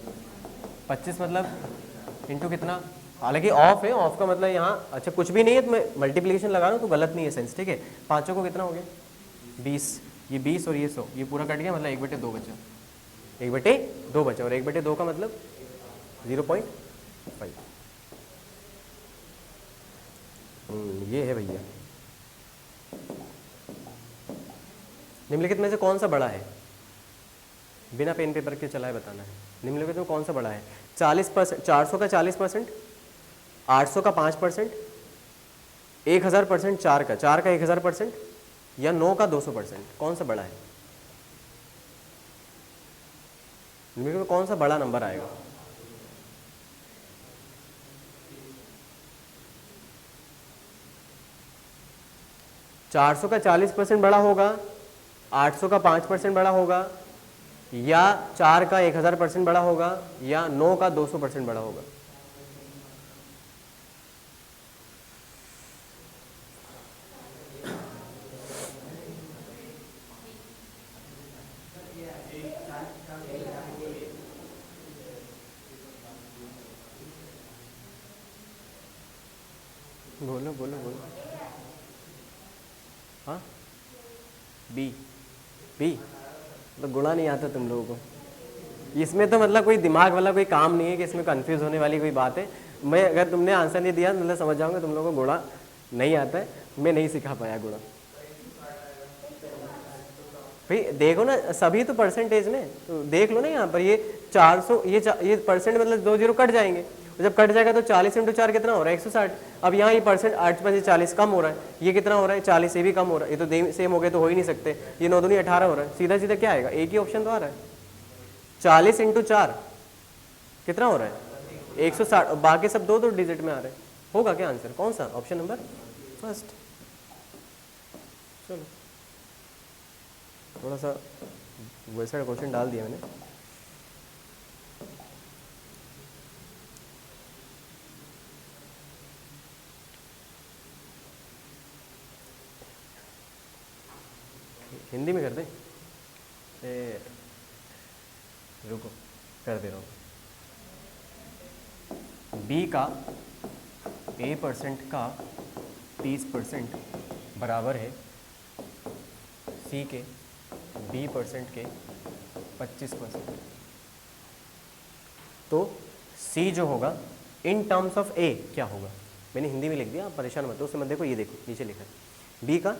[SPEAKER 1] 25 मतलब इंटू कितना, हालांकि ऑफ है, ऑफ का मतलब यहाँ अच्छा कुछ भी नहीं है, तो मैं मल्टीप्लिकेशन लगा रहा हूँ तो गलत नहीं है सेंस, ठीक है। पाँचों को कितना हो गया 20, ये 20 और ये 100, ये पूरा कट गया, मतलब 1/2 बचा, 1/2 बचा, और 1/2 का मतलब 0.5, ये है भैया। निम्नलिखित में से कौन सा बड़ा है, बिना पेन पेपर के चलाए बताना है, निम्नलिखित में कौन सा बड़ा है। 40%, 400 का 40%, 800 का 5%, 1000% 4 का 1000%, या 9 का 200%, कौन सा बड़ा है। निम्नलिखित में कौन सा बड़ा नंबर आएगा। चार सौ का 40% बड़ा होगा, 800 का 5% बड़ा होगा, या 4 का 1000% बड़ा होगा, या 9 का 200% बड़ा होगा। बोलो बोलो बोलो, हाँ बी मतलब गुणा नहीं आता तुम लोगों को, इसमें तो मतलब कोई दिमाग वाला कोई काम नहीं है कि इसमें कंफ्यूज होने वाली कोई बात है। मैं अगर तुमने आंसर नहीं दिया मतलब समझ जाऊंगा तुम लोगों को गुणा नहीं आता है, मैं नहीं सिखा पाया गुणा। भाई देखो ना, सभी तो परसेंटेज में, तो देख लो ना यहाँ पर ये 400, ये परसेंट मतलब 2 जीरो कट जाएंगे, जब कट जाएगा तो 40 इंटू 4 कितना हो रहा है 160। अब यहाँ ये परसेंट 8 में से 40 कम हो रहा है, ये कितना हो रहा है 40, ये भी कम हो रहा है, ये तो सेम हो गए तो हो ही नहीं सकते, ये 9 दूनी 18 हो रहा है, सीधा सीधा क्या आएगा, एक ही ऑप्शन तो आ रहा है 40 इंटू 4 कितना हो रहा है 160, बाकी सब दो डिजिट में आ रहे हैं, होगा क्या आंसर, कौन सा, ऑप्शन नंबर फर्स्ट। चलो थोड़ा सा वैसा क्वेश्चन डाल दिया मैंने। हिंदी में कर दे, रुको कर दे रहा हूँ। बी का A% का 30% बराबर है सी के B% के 25%। तो सी जो होगा इन टर्म्स ऑफ ए क्या होगा, मैंने हिंदी में लिख दिया, आप परेशान मत हो, उसमें देखो, ये देखो नीचे लिखा है बी का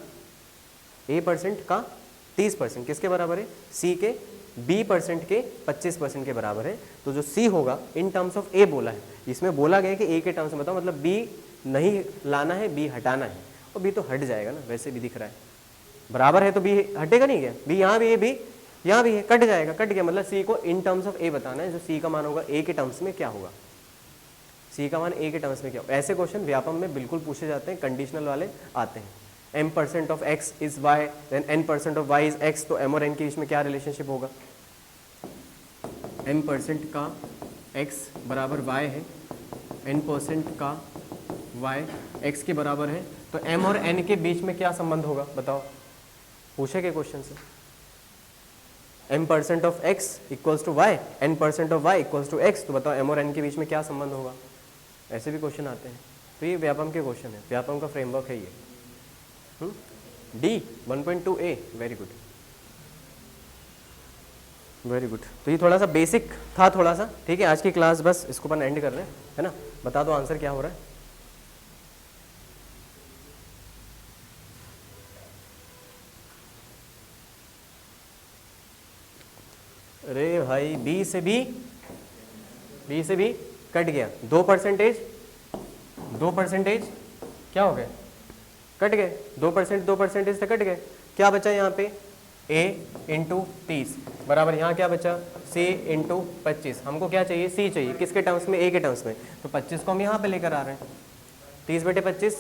[SPEAKER 1] A% का 30% किसके बराबर है, सी के B% के 25% के बराबर है। तो जो सी होगा इन टर्म्स ऑफ ए बोला है, इसमें बोला गया है कि ए के टर्म्स में बताओ, मतलब बी नहीं लाना है, बी हटाना है, और बी तो हट जाएगा ना, वैसे भी दिख रहा है बराबर है तो बी हटेगा नहीं क्या, बी यहाँ भी है, बी यहाँ भी है, कट जाएगा, कट गया, मतलब सी को इन टर्म्स ऑफ ए बताना है, जो सी का मान होगा ए के टर्म्स में क्या होगा, सी का मान ए के टर्म्स में क्या होगा। ऐसे क्वेश्चन व्यापम में बिल्कुल पूछे जाते हैं, कंडीशनल वाले आते हैं। m% of x is y, then n% of y is x, तो m और n के बीच में क्या रिलेशनशिप होगा, m% का x बराबर y है, n% का y x के बराबर है, तो m और n के बीच में क्या संबंध होगा बताओ, पूछे के क्वेश्चन से। m% of x equals to y, n% of y equals to x, तो बताओ m और n के बीच में क्या संबंध होगा, ऐसे भी क्वेश्चन आते हैं। तो ये व्यापम के क्वेश्चन है, व्यापम का फ्रेमवर्क है ये। D 1.2a, very good very good. तो ये थोड़ा सा बेसिक था थोड़ा सा, ठीक है। आज की क्लास बस इसको अपन एंड कर रहे हैं, है ना। बता दो आंसर क्या हो रहा है। अरे भाई बी से बी कट गया, 2% क्या हो गए, कट गए, 2% से कट गए, क्या बचा यहाँ पे a इंटू 30 बराबर, यहाँ क्या बचा c इंटू 25। हमको क्या चाहिए, c चाहिए, किसके टर्म्स में, a के टर्म्स में, तो 25 को हम यहाँ पे लेकर आ रहे हैं। 30/25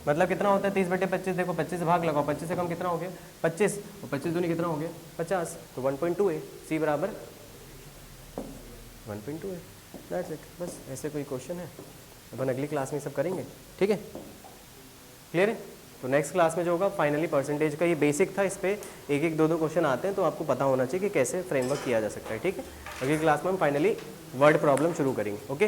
[SPEAKER 1] मतलब कितना होता है, 30/25 देखो 25 से भाग लगाओ, 25 से कम कितना हो गया 25, और 25 दूनी कितना हो गया 50, तो 1.2 है, c बराबर 1.2 है। दैट्स इट, बस ऐसे कोई क्वेश्चन है, अपन अगली क्लास में सब करेंगे, ठीक है, क्लियर है। तो नेक्स्ट क्लास में जो होगा फाइनली परसेंटेज का, ये बेसिक था, इस पे एक एक दो क्वेश्चन आते हैं, तो आपको पता होना चाहिए कि कैसे फ्रेमवर्क किया जा सकता है, ठीक है। अगली क्लास में हम फाइनली वर्ड प्रॉब्लम शुरू करेंगे, ओके।